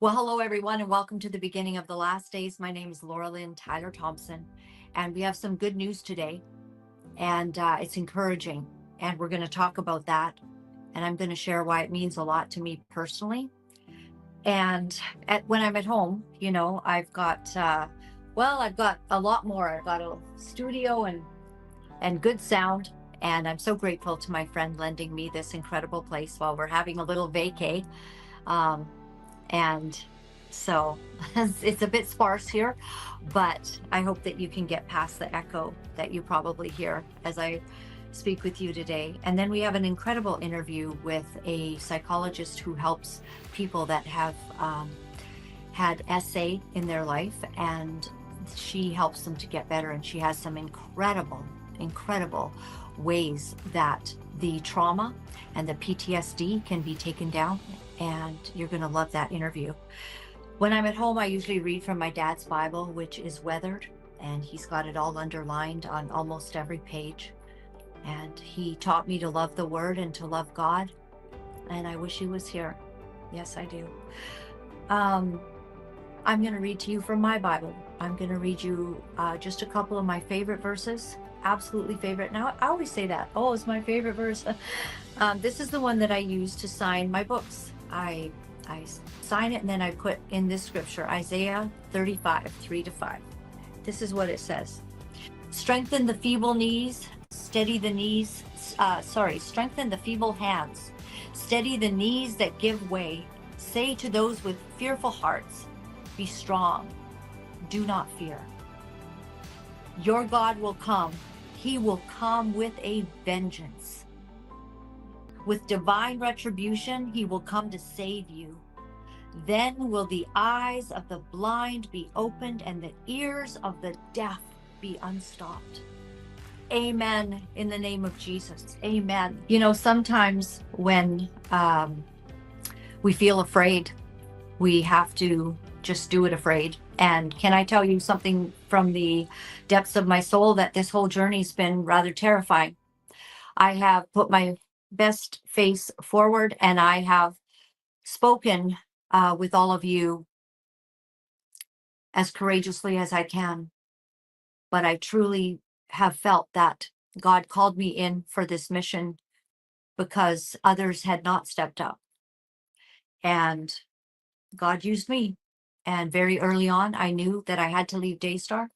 Well, hello, everyone, and welcome to the beginning of the last days. My name is Laura-Lynn Tyler Thompson, and we have some good news today, and it's encouraging, and we're going to talk about that, and I'm going to share why it means a lot to me personally. And when I'm at home, I've got, I've got a lot more. I've got a studio and good sound, and I'm so grateful to my friend lending me this incredible place while we're having a little vacay. Um, and so it's a bit sparse here, but I hope that you can get past the echo that you probably hear as I speak with you today. And then we have an incredible interview with a psychologist who helps people that have had SA in their life, and she helps them to get better. And she has some incredible ways that the trauma and the PTSD can be taken down. And you're going to love that interview. When I'm at home, I usually read from my dad's Bible, which is weathered, and he's got it all underlined on almost every page. And he taught me to love the Word and to love God. And I wish he was here. Yes, I do. I'm going to read to you from my Bible. I'm going to read you just a couple of my favorite verses. Absolutely favorite. Now, I always say that. Oh, it's my favorite verse. This is the one that I use to sign my books. I sign it, and then I put in this scripture, Isaiah 35, 3-5. This is what it says. Strengthen the feeble knees, strengthen the feeble hands, steady the knees that give way. Say to those with fearful hearts, be strong, do not fear. Your God will come. He will come with a vengeance. With divine retribution, he will come to save you. Then will the eyes of the blind be opened and the ears of the deaf be unstopped. Amen. In the name of Jesus. Amen. Sometimes when we feel afraid, we have to just do it afraid. And can I tell you something from the depths of my soul, that this whole journey's been rather terrifying. I have put my best face forward, and I have spoken with all of you as courageously as I can. But I truly have felt that God called me in for this mission because others had not stepped up. And God used me. And very early on, I knew that I had to leave Daystar.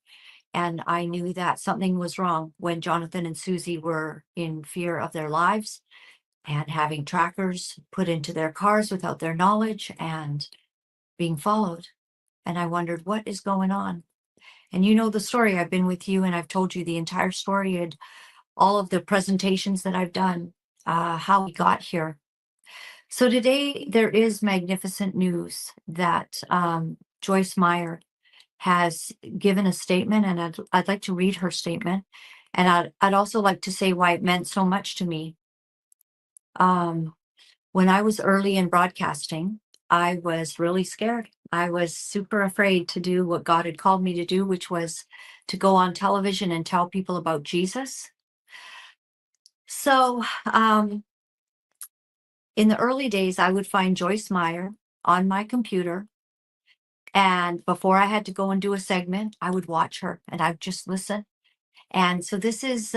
And I knew that something was wrong when Jonathan and Susie were in fear of their lives and having trackers put into their cars without their knowledge and being followed. And I wondered, what is going on? And you know the story. I've been with you, and I've told you the entire story and all of the presentations that I've done, how we got here. So today there is magnificent news that Joyce Meyer has given a statement, and I'd like to read her statement. And I'd also like to say why it meant so much to me. When I was early in broadcasting, I was really scared. I was super afraid to do what God had called me to do, which was to go on television and tell people about Jesus. So in the early days, I would find Joyce Meyer on my computer. And before I had to go and do a segment, I would watch her and I'd just listen. And so this is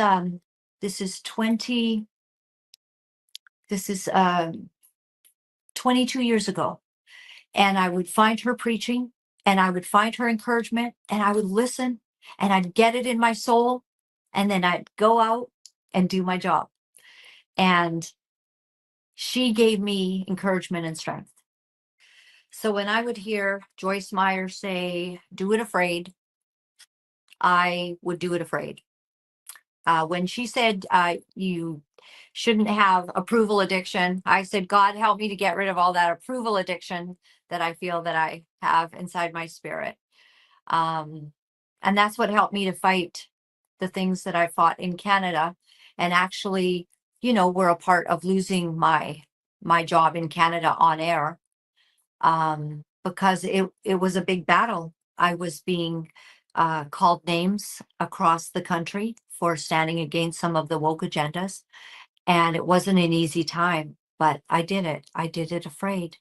22 years ago. And I would find her preaching, and I would find her encouragement, and I would listen, and I'd get it in my soul. And then I'd go out and do my job. And she gave me encouragement and strength. So when I would hear Joyce Meyer say, do it afraid, I would do it afraid. When she said, you shouldn't have approval addiction, I said, God, help me to get rid of all that approval addiction that I feel that I have inside my spirit. And that's what helped me to fight the things that I fought in Canada. And actually, we're a part of losing my job in Canada on air, because it was a big battle. I was being called names across the country for standing against some of the woke agendas. And it wasn't an easy time, but I did it. I did it afraid.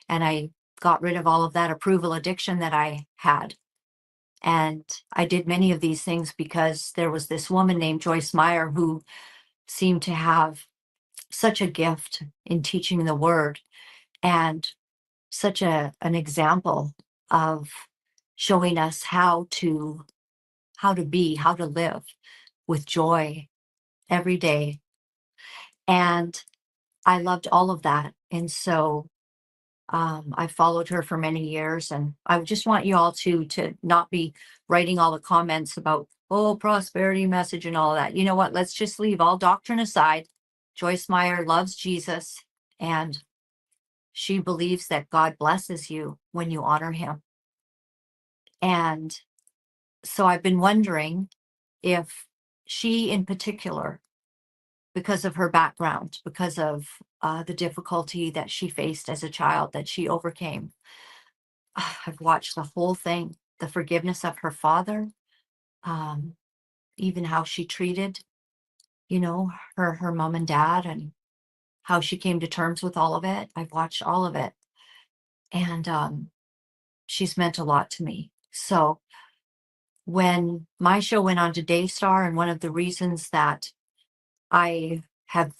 And I got rid of all of that approval addiction that I had. And I did many of these things because there was this woman named Joyce Meyer who seemed to have such a gift in teaching the word, and such an example of showing us how to live with joy every day. And I loved all of that. And so I followed her for many years, and I just want you all to not be writing all the comments about, oh, prosperity message and all that. You know what? Let's just leave all doctrine aside. Joyce Meyer loves Jesus, and she believes that God blesses you when you honor him. And so I've been wondering if she in particular, because of her background, because of the difficulty that she faced as a child that she overcame. I've watched the whole thing, the forgiveness of her father, um, even how she treated, her mom and dad, and how she came to terms with all of it. I've watched all of it, and she's meant a lot to me. So when my show went on to Daystar, and one of the reasons that I have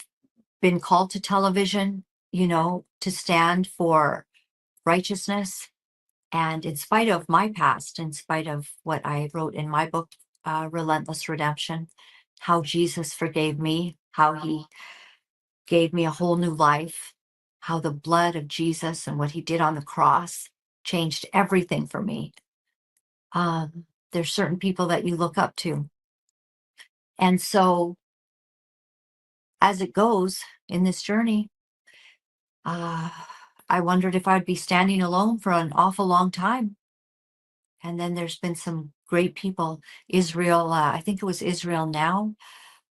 been called to television, to stand for righteousness. And in spite of my past, in spite of what I wrote in my book, Relentless Redemption, how Jesus forgave me, how he gave me a whole new life, how the blood of Jesus and what he did on the cross changed everything for me. There's certain people that you look up to. And so as it goes in this journey, I wondered if I'd be standing alone for an awful long time. And then there's been some great people. Israel, I think it was Israel Now,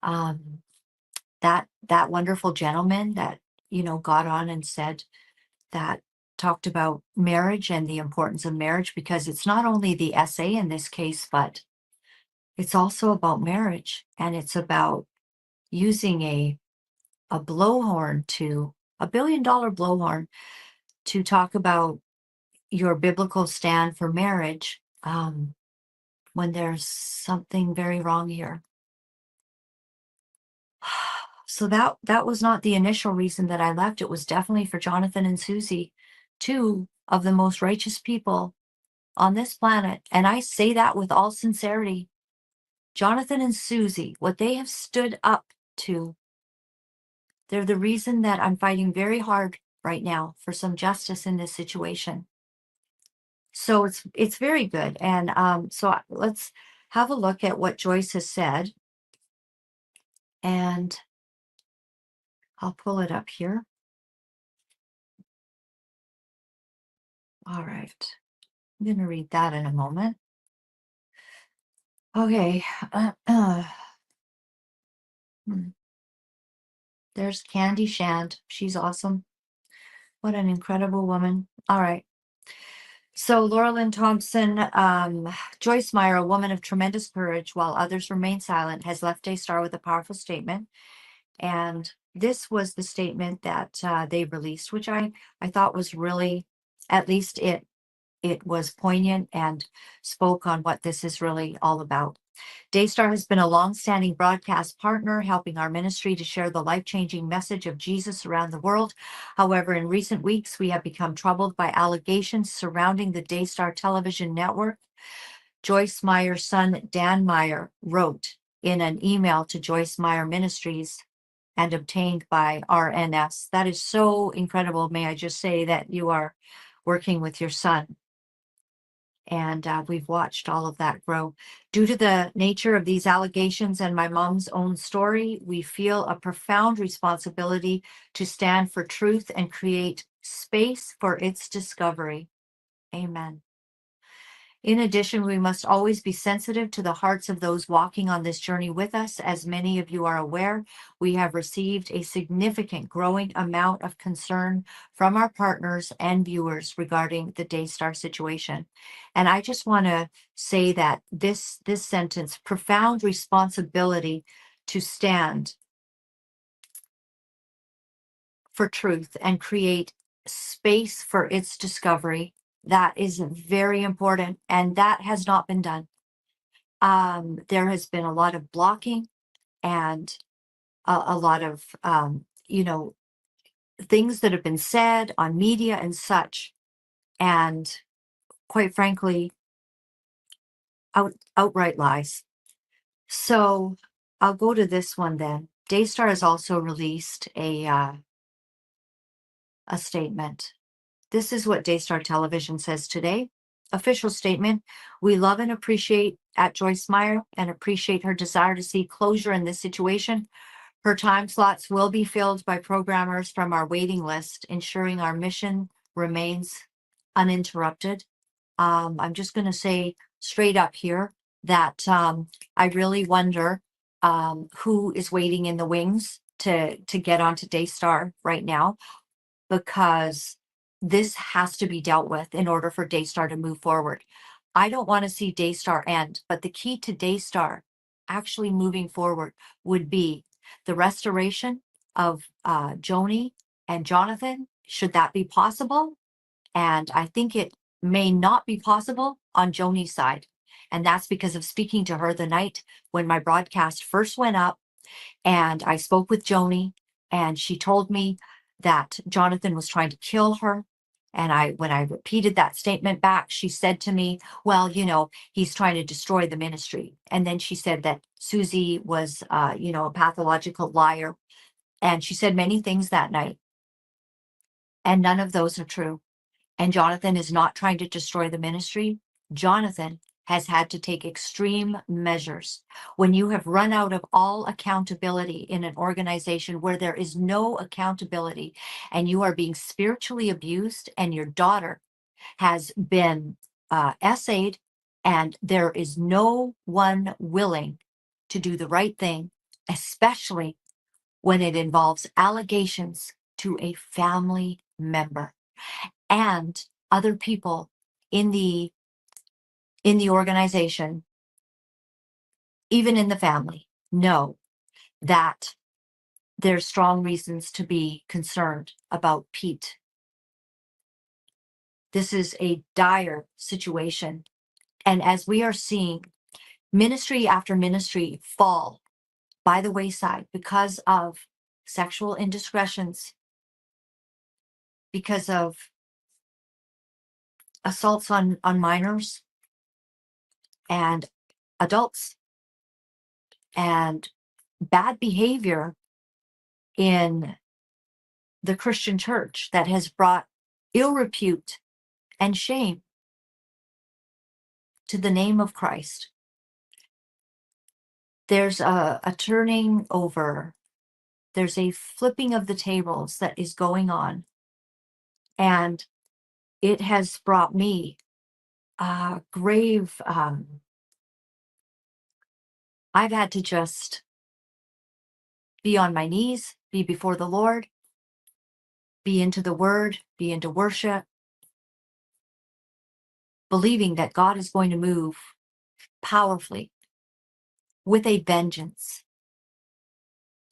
um, that wonderful gentleman that, got on and said that, talked about marriage and the importance of marriage, because it's not only the essay in this case, but it's also about marriage. And it's about using a blowhorn, to a $1 billion blowhorn, to talk about your biblical stand for marriage, when there's something very wrong here. So that was not the initial reason that I left. It was definitely for Jonathan and Susie, two of the most righteous people on this planet. And I say that with all sincerity. Jonathan and Susie, what they have stood up to, they're the reason that I'm fighting very hard right now for some justice in this situation. So it's very good. And let's have a look at what Joyce has said. And I'll pull it up here. All right. I'm going to read that in a moment. Okay. Hmm. There's Candy Shand. She's awesome. What an incredible woman. All right. So Laura-Lynn Thompson, Joyce Meyer, a woman of tremendous courage while others remain silent, has left Daystar with a powerful statement. And this was the statement that they released, which I thought was really, at least it was poignant and spoke on what this is really all about. Daystar has been a long-standing broadcast partner, helping our ministry to share the life-changing message of Jesus around the world. However, in recent weeks, we have become troubled by allegations surrounding the Daystar television network. Joyce Meyer's son, Dan Meyer, wrote in an email to Joyce Meyer Ministries and obtained by RNS. That is so incredible. May I just say that you are working with your son. And we've watched all of that grow. Due to the nature of these allegations and my mom's own story, we feel a profound responsibility to stand for truth and create space for its discovery. Amen. In addition, we must always be sensitive to the hearts of those walking on this journey with us. As many of you are aware, we have received a significant growing amount of concern from our partners and viewers regarding the Daystar situation. And I just want to say that this sentence, profound responsibility to stand for truth and create space for its discovery. That is very important, and that has not been done. There has been a lot of blocking and a lot of, things that have been said on media and such. And quite frankly, outright lies. So I'll go to this one then. Daystar has also released a statement. This is what Daystar Television says today. Official statement. We love and appreciate at Joyce Meyer and appreciate her desire to see closure in this situation. Her time slots will be filled by programmers from our waiting list, ensuring our mission remains uninterrupted. I'm just going to say straight up here that I really wonder who is waiting in the wings to get onto Daystar right now, because this has to be dealt with in order for Daystar to move forward. I don't want to see Daystar end, but the key to Daystar actually moving forward would be the restoration of Joni and Jonathan, should that be possible. And I think it may not be possible on Joni's side. And that's because of speaking to her the night when my broadcast first went up. And I spoke with Joni, and she told me that Jonathan was trying to kill her. And when I repeated that statement back, she said to me, well, he's trying to destroy the ministry. And then she said that Susie was, a pathological liar. And she said many things that night. And none of those are true. And Jonathan is not trying to destroy the ministry. Jonathan has had to take extreme measures. When you have run out of all accountability in an organization where there is no accountability, and you are being spiritually abused, and your daughter has been essayed, and there is no one willing to do the right thing, especially when it involves allegations to a family member and other people in the organization, even in the family, know that there's strong reasons to be concerned about Pete. This is a dire situation. And as we are seeing ministry after ministry fall by the wayside because of sexual indiscretions, because of assaults on minors and adults, and bad behavior in the Christian church that has brought ill repute and shame to the name of Christ. There's a turning over. There's a flipping of the tables that is going on. And it has brought me grave, I've had to just be on my knees, be before the Lord, be into the word, be into worship, believing that God is going to move powerfully with a vengeance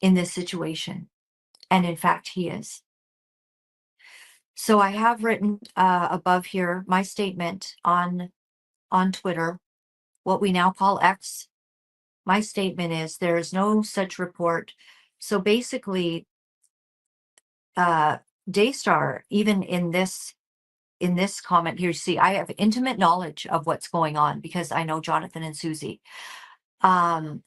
in this situation. And in fact, he is. So I have written above here my statement on Twitter, what we now call X. My statement is there is no such report. So basically, Daystar, even in this comment here, you see, I have intimate knowledge of what's going on because I know Jonathan and Susie.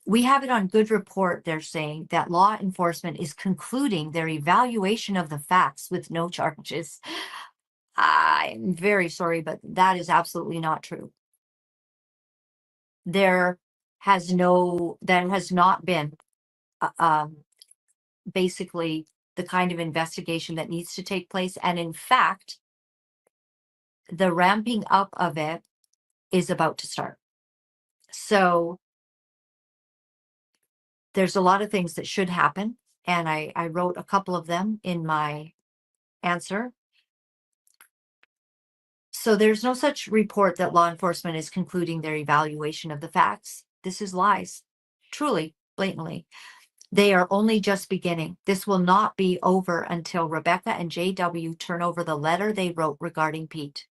We have it on good report. They're saying that law enforcement is concluding their evaluation of the facts with no charges. I'm very sorry, but that is absolutely not true. There has not been basically the kind of investigation that needs to take place. And in fact, the ramping up of it is about to start. So there's a lot of things that should happen. And I wrote a couple of them in my answer. So there's no such report that law enforcement is concluding their evaluation of the facts. This is lies, truly, blatantly. They are only just beginning. This will not be over until Rebecca and JW turn over the letter they wrote regarding Pete.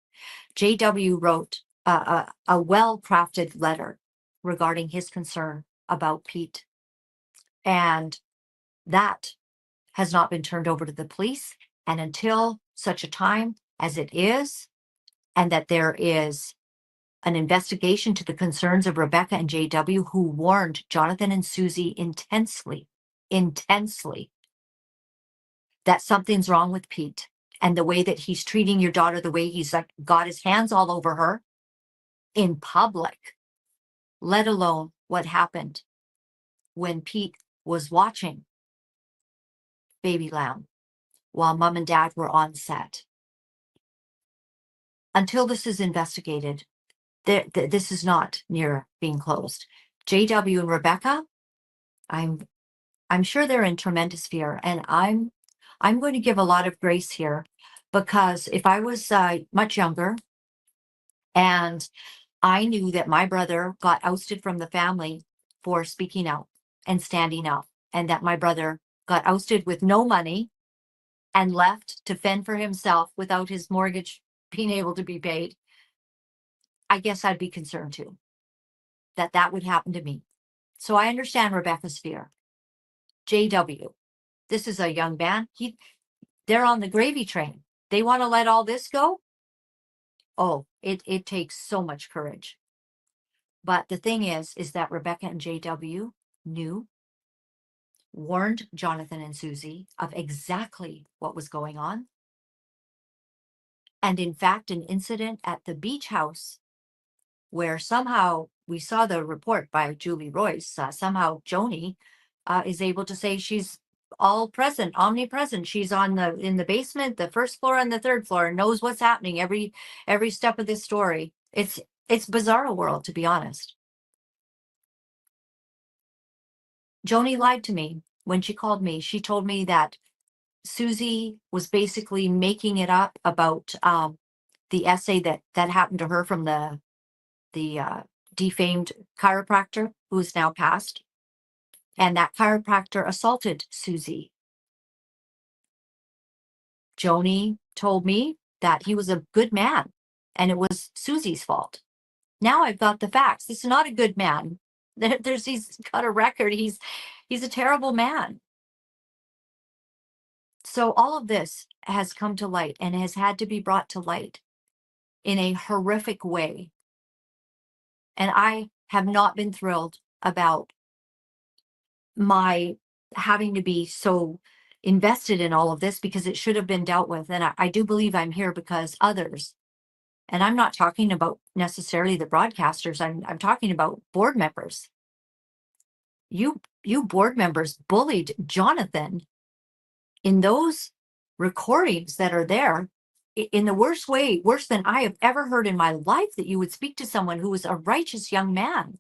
JW wrote a well-crafted letter regarding his concern about Pete. And that has not been turned over to the police. And until such a time as it is, and that there is an investigation to the concerns of Rebecca and JW, who warned Jonathan and Susie intensely, that something's wrong with Pete and the way that he's treating your daughter, the way he's like got his hands all over her in public, let alone what happened when Pete was watching Baby Lamb while mom and dad were on set. Until this is investigated, this is not near being closed. JW and Rebecca, I'm sure they're in tremendous fear, and I'm going to give a lot of grace here, because if I was much younger and I knew that my brother got ousted from the family for speaking out and standing up, and that my brother got ousted with no money and left to fend for himself without his mortgage being able to be paid, I guess I'd be concerned too, that that would happen to me. So I understand Rebecca's fear. JW, this is a young man. They're on the gravy train. They want to let all this go? Oh, it takes so much courage. But the thing is that Rebecca and JW knew, warned Jonathan and Susie of exactly what was going on. And in fact, an incident at the beach house where somehow we saw the report by Julie Royce, somehow Joni is able to say she's all present, omnipresent. She's in the basement, the first floor and the third floor, and knows what's happening every step of this story. It's bizarre world, to be honest. Joni lied to me when she called me. She told me that Susie was basically making it up about the essay that happened to her from the defamed chiropractor who is now passed. And that chiropractor assaulted Susie. Joni told me that he was a good man and it was Susie's fault. Now I've got the facts. This is not a good man. He's got a record. He's a terrible man. So all of this has come to light and has had to be brought to light in a horrific way. And I have not been thrilled about my having to be so invested in all of this, because it should have been dealt with. And I do believe I'm here because others, and I'm not talking about necessarily the broadcasters, I'm talking about board members. You board members bullied Jonathan in those recordings that are there in the worst way, worse than I have ever heard in my life, that you would speak to someone who was a righteous young man.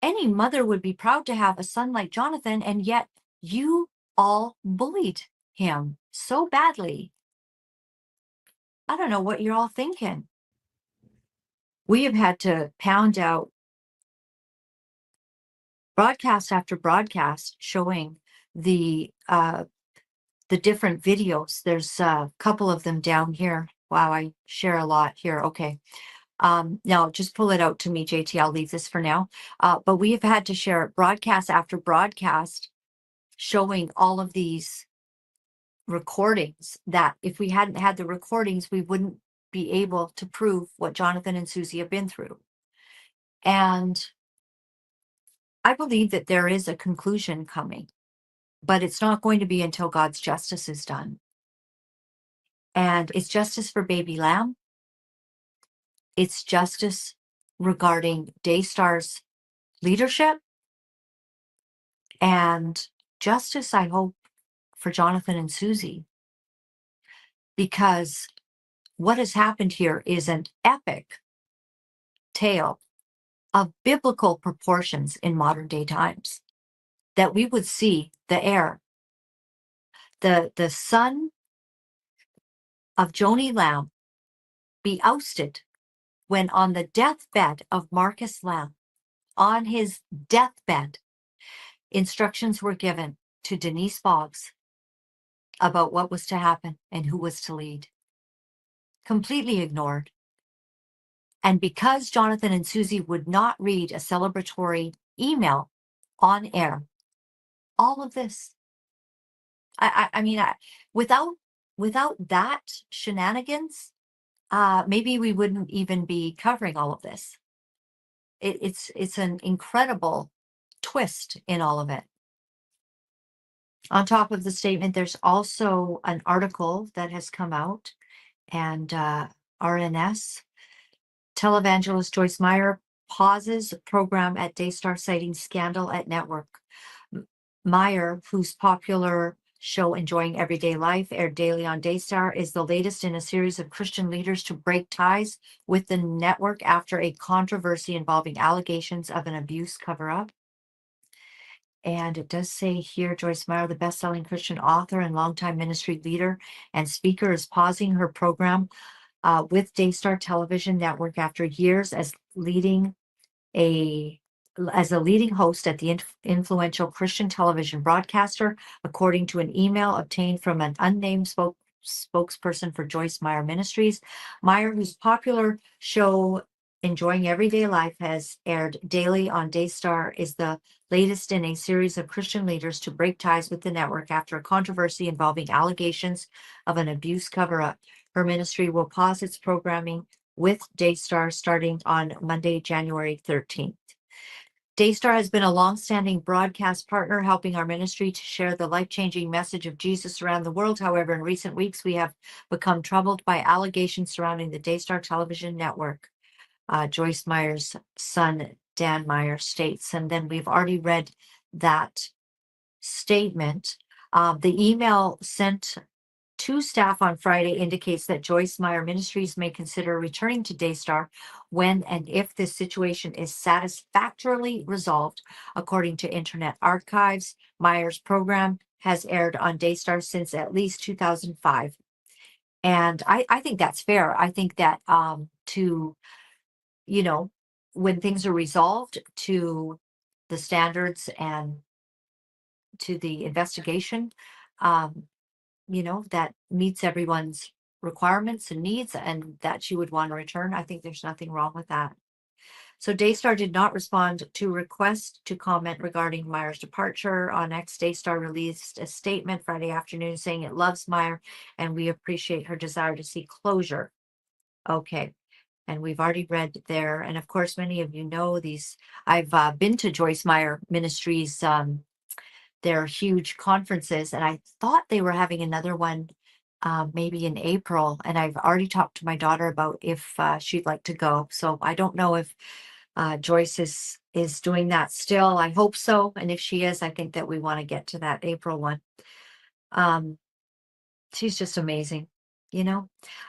Any mother would be proud to have a son like Jonathan, and yet you all bullied him so badly. I don't know what you're all thinking. We have had to pound out broadcast after broadcast showing the different videos. There's a couple of them down here. Wow, I share a lot here. Okay. Now just pull it out to me, JT. I'll leave this for now. But we have had to share broadcast after broadcast showing all of these recordings, that if we hadn't had the recordings, we wouldn't be able to prove what Jonathan and Susie have been through. And I believe that there is a conclusion coming, but it's not going to be until God's justice is done. And it's justice for Baby Lamb. It's justice regarding Daystar's leadership, and justice, I hope, for Jonathan and Susie, because what has happened here is an epic tale of biblical proportions in modern day times, that we would see the heir, the son of Joni Lamb, be ousted when on the deathbed of Marcus Lamb, on his deathbed, instructions were given to Denise Boggs about what was to happen and who was to lead. Completely ignored. And because Jonathan and Susie would not read a celebratory email on air, all of this, I mean, without that shenanigans, maybe we wouldn't even be covering all of this. It's an incredible twist in all of it. On top of the statement, there's also an article that has come out, and RNS televangelist Joyce Meyer pauses program at Daystar citing scandal at network. Meyer, whose popular show Enjoying Everyday Life, aired daily on Daystar, is the latest in a series of Christian leaders to break ties with the network after a controversy involving allegations of an abuse cover-up. And it does say here, Joyce Meyer, the best-selling Christian author and longtime ministry leader and speaker, is pausing her program with Daystar Television Network after years as a leading host at the influential Christian television broadcaster, according to an email obtained from an unnamed spokesperson for Joyce Meyer Ministries. Meyer, whose popular show Enjoying Everyday Life has aired daily on Daystar, is the latest in a series of Christian leaders to break ties with the network after a controversy involving allegations of an abuse cover-up. Her ministry will pause its programming with Daystar starting on Monday, January 13th. Daystar has been a longstanding broadcast partner, helping our ministry to share the life-changing message of Jesus around the world. However, in recent weeks, we have become troubled by allegations surrounding the Daystar television network. Joyce Meyer's son, Dan Meyer, states, and then we've already read that statement. The email sent to staff on Friday indicates that Joyce Meyer Ministries may consider returning to Daystar when and if this situation is satisfactorily resolved. According to Internet Archives, Meyer's program has aired on Daystar since at least 2005. And I think that's fair. I think that when things are resolved to the standards and to the investigation, that meets everyone's requirements and needs, and that you would want to return, I think there's nothing wrong with that. So Daystar did not respond to requests to comment regarding Meyer's departure. On X, Daystar released a statement Friday afternoon saying it loves Meyer and we appreciate her desire to see closure. Okay. And we've already read there. And of course, many of you know these. I've been to Joyce Meyer Ministries, their huge conferences, and I thought they were having another one maybe in April. And I've already talked to my daughter about if she'd like to go. So I don't know if Joyce is doing that still. I hope so. And if she is, I think that we want to get to that April one. She's just amazing.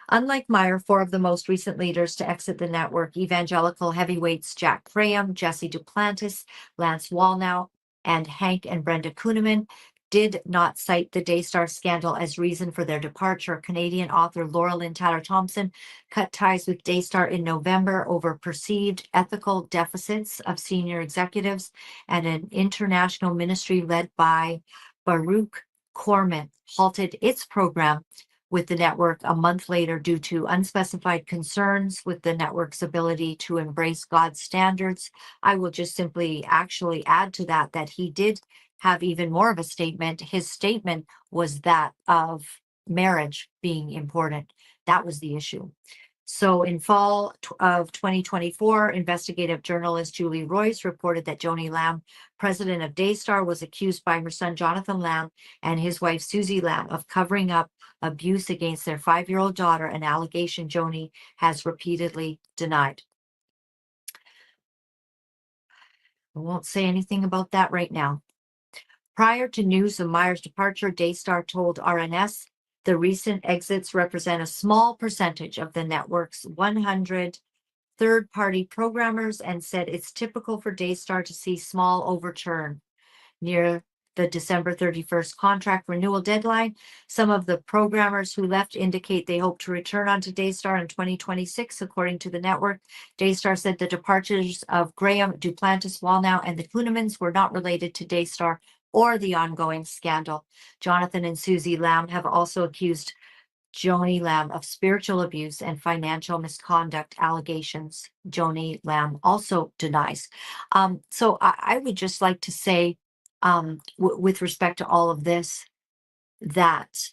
Unlike Meyer, 4 of the most recent leaders to exit the network, evangelical heavyweights Jack Graham, Jesse Duplantis, Lance Wallnau, and Hank and Brenda Kuhneman, did not cite the Daystar scandal as reason for their departure. Canadian author Laura-Lynn Thompson cut ties with Daystar in November over perceived ethical deficits of senior executives, and an international ministry led by Baruch Corman halted its program with the network a month later due to unspecified concerns with the network's ability to embrace God's standards. I will just simply actually add to that he did have even more of a statement. His statement was that of marriage being important. That was the issue. So in fall of 2024, investigative journalist Julie Royce reported that Joni Lamb, president of Daystar, was accused by her son Jonathan Lamb and his wife Susie Lamb of covering up abuse against their 5-year-old daughter, an allegation Joni has repeatedly denied. I won't say anything about that right now. Prior to news of Meyer's departure, Daystar told RNS the recent exits represent a small percentage of the network's 100 third-party programmers, and said it's typical for Daystar to see small overturn near the December 31st contract renewal deadline. Some of the programmers who left indicate they hope to return onto Daystar in 2026, according to the network. Daystar said the departures of Graham, Duplantis, Wallnow, and the Kuhnemans were not related to Daystar or the ongoing scandal. Jonathan and Susie Lamb have also accused Joni Lamb of spiritual abuse and financial misconduct allegations. Joni Lamb also denies. So I would just like to say, with respect to all of this, that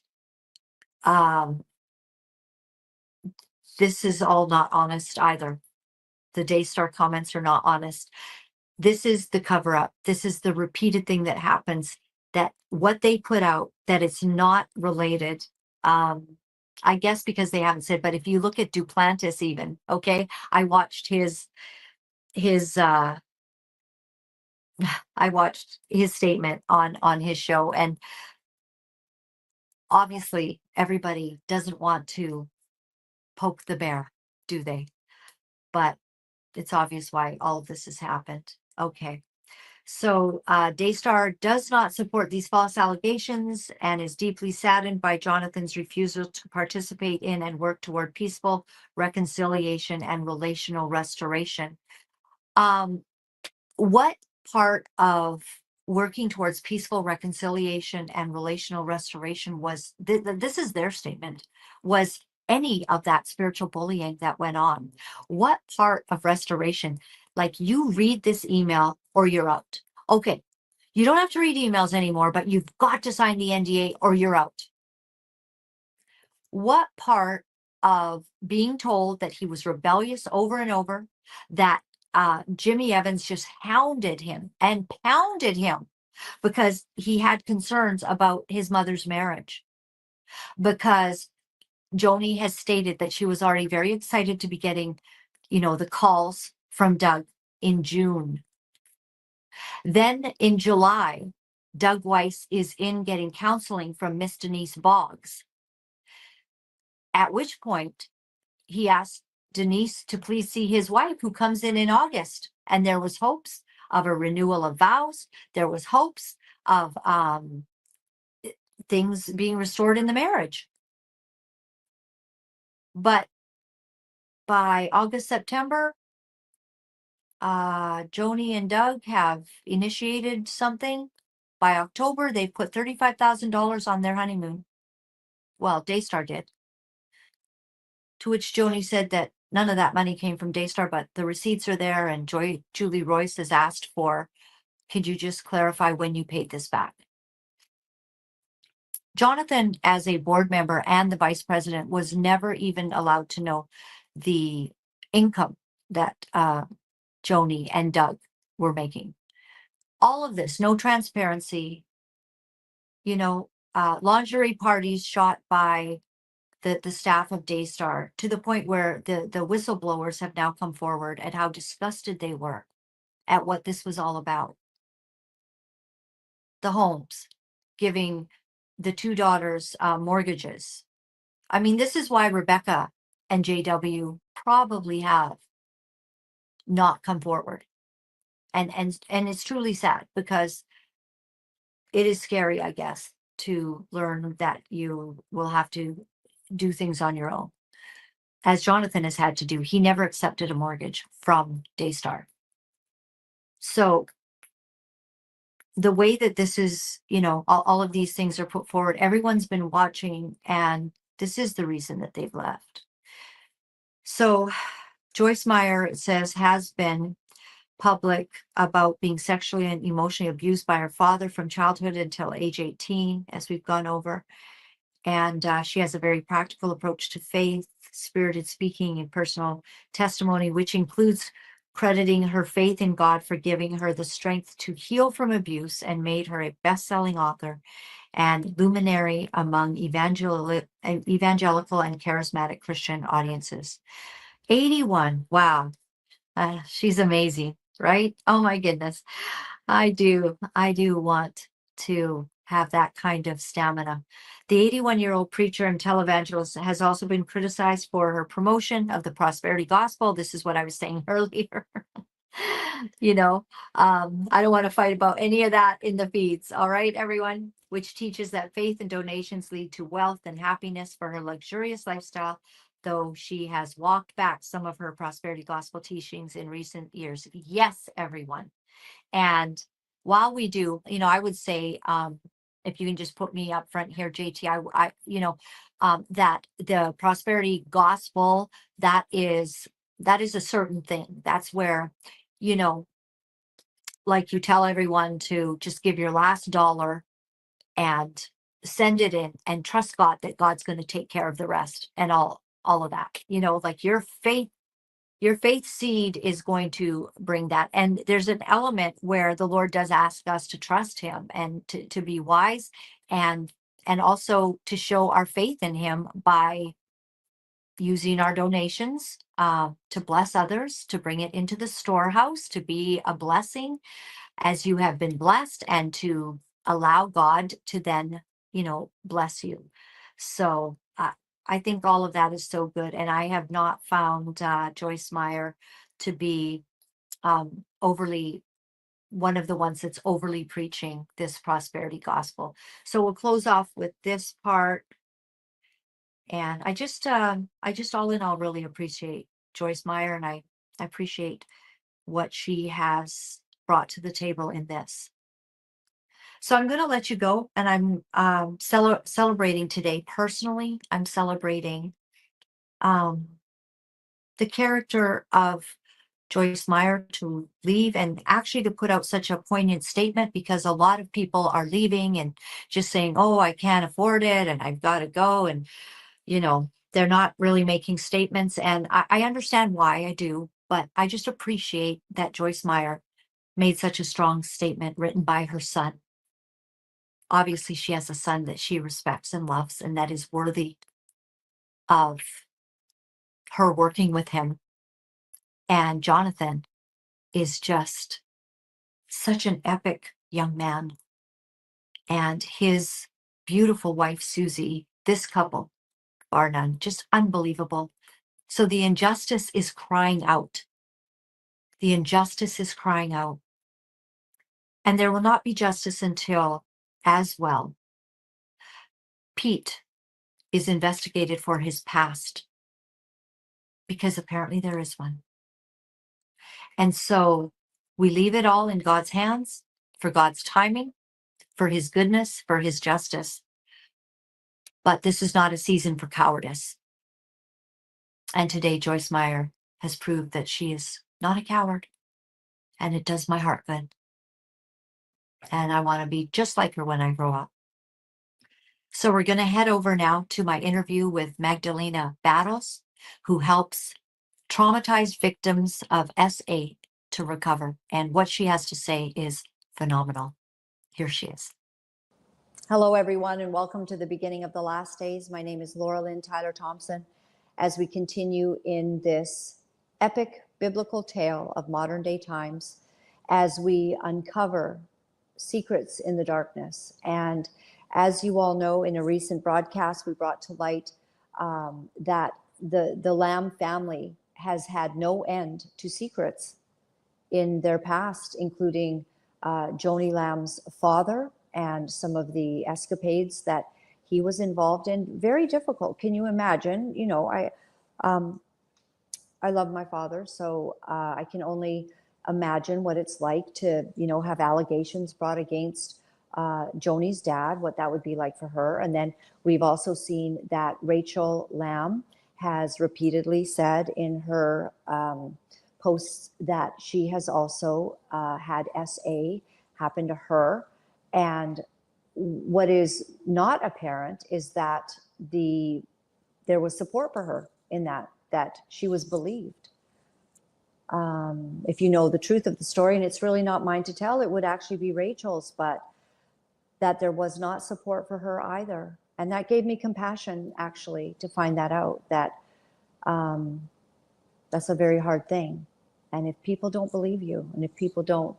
this is all not honest either. The Daystar comments are not honest. This is the cover up. This is the repeated thing that happens, that what they put out, that it's not related. I guess because they haven't said, but if you look at Duplantis even, okay, I watched his I watched his statement on his show, and obviously everybody doesn't want to poke the bear, do they? But it's obvious why all of this has happened. Okay. So Daystar does not support these false allegations and is deeply saddened by Jonathan's refusal to participate in and work toward peaceful reconciliation and relational restoration. What part of working towards peaceful reconciliation and relational restoration was, this is their statement, was any of that spiritual bullying that went on? What part of restoration? Like, you read this email or you're out. Okay, you don't have to read emails anymore, but you've got to sign the NDA or you're out. What part of being told that he was rebellious over and over, that Jimmy Evans just hounded him and pounded him because he had concerns about his mother's marriage, because Joni has stated that she was already very excited to be getting, the calls from Doug in June. Then in July, Doug Weiss is in getting counseling from Miss Denise Boggs, at which point he asked Denise to please see his wife, who comes in August. And there was hopes of a renewal of vows. There was hopes of things being restored in the marriage. But by August, September, Joni and Doug have initiated something. By October, they've put $35,000 on their honeymoon. Well, Daystar did. To which Joni said that none of that money came from Daystar, but the receipts are there. And Julie Royce has asked for, could you just clarify when you paid this back? Jonathan, as a board member and the vice president, was never even allowed to know the income that Joni and Doug were making. All of this, no transparency, lingerie parties shot by the staff of Daystar, to the point where the whistleblowers have now come forward at how disgusted they were at what this was all about. The homes, giving the two daughters mortgages. I mean, this is why Rebecca and JW probably have not come forward. And it's truly sad, because it is scary, I guess, to learn that you will have to do things on your own, as Jonathan has had to do. He never accepted a mortgage from Daystar. So the way that this is, all of these things are put forward, everyone's been watching, and this is the reason that they've left. So Joyce Meyer, it says, has been public about being sexually and emotionally abused by her father from childhood until age 18, as we've gone over. And she has a very practical approach to faith, spirited speaking, and personal testimony, which includes crediting her faith in God for giving her the strength to heal from abuse, and made her a best-selling author and luminary among evangelical and charismatic Christian audiences. 81. Wow. She's amazing, right? Oh my goodness. I do want to have that kind of stamina. The 81-year-old preacher and televangelist has also been criticized for her promotion of the prosperity gospel. This is what I was saying earlier. You know, I don't want to fight about any of that in the feeds. All right, everyone, which teaches that faith and donations lead to wealth and happiness for her luxurious lifestyle, though she has walked back some of her prosperity gospel teachings in recent years. Yes, everyone. And while we do, I would say, if you can just put me up front here, JT, that the prosperity gospel, that is a certain thing. That's where, you know, like you tell everyone to just give your last dollar and send it in and trust God that God's going to take care of the rest and all of that. Like your faith seed is going to bring that. And there's an element where the Lord does ask us to trust him and to be wise, and also to show our faith in him by using our donations to bless others, to bring it into the storehouse, to be a blessing as you have been blessed, and to allow God to then, bless you. So I think all of that is so good. And I have not found Joyce Meyer to be overly one of the ones that's overly preaching this prosperity gospel. So we'll close off with this part. And I just all in all really appreciate Joyce Meyer, and I appreciate what she has brought to the table in this. So I'm going to let you go, and I'm celebrating today personally. I'm celebrating um, the character of Joyce Meyer to leave, and actually to put out such a poignant statement, because a lot of people are leaving and just saying, "Oh, I can't afford it, and I've got to go," and they're not really making statements. And I understand why, I do, but I just appreciate that Joyce Meyer made such a strong statement written by her son. Obviously, she has a son that she respects and loves, and that is worthy of her working with him. And Jonathan is just such an epic young man. And his beautiful wife, Susie, this couple, bar none, just unbelievable. So the injustice is crying out. The injustice is crying out. And there will not be justice until, as well, Pete is investigated for his past, because apparently there is one. And so we leave it all in God's hands, for God's timing, for his goodness, for his justice. But this is not a season for cowardice. And today, Joyce Meyer has proved that she is not a coward. And it does my heart good. And I want to be just like her when I grow up. So we're going to head over now to my interview with Magdalena Battles, who helps traumatized victims of SA to recover. And what she has to say is phenomenal. Here she is. Hello, everyone, and welcome to the beginning of the last days. My name is Laura-Lynn Thompson. As we continue in this epic biblical tale of modern day times, as we uncover secrets in the darkness. And as you all know, in a recent broadcast, we brought to light that the Lamb family has had no end to secrets in their past, including Joni Lamb's father and some of the escapades that he was involved in. Very difficult. Can you imagine? I love my father, so I can only imagine what it's like to, have allegations brought against Joni's dad, what that would be like for her. And then we've also seen that Rachel Lamb has repeatedly said in her posts that she has also had SA happen to her. And what is not apparent is that there was support for her in that she was believed. If you know the truth of the story, and it's really not mine to tell, it would actually be Rachel's, but that there was not support for her either. And that gave me compassion, actually, to find that out, that that's a very hard thing. And if people don't believe you, and if people don't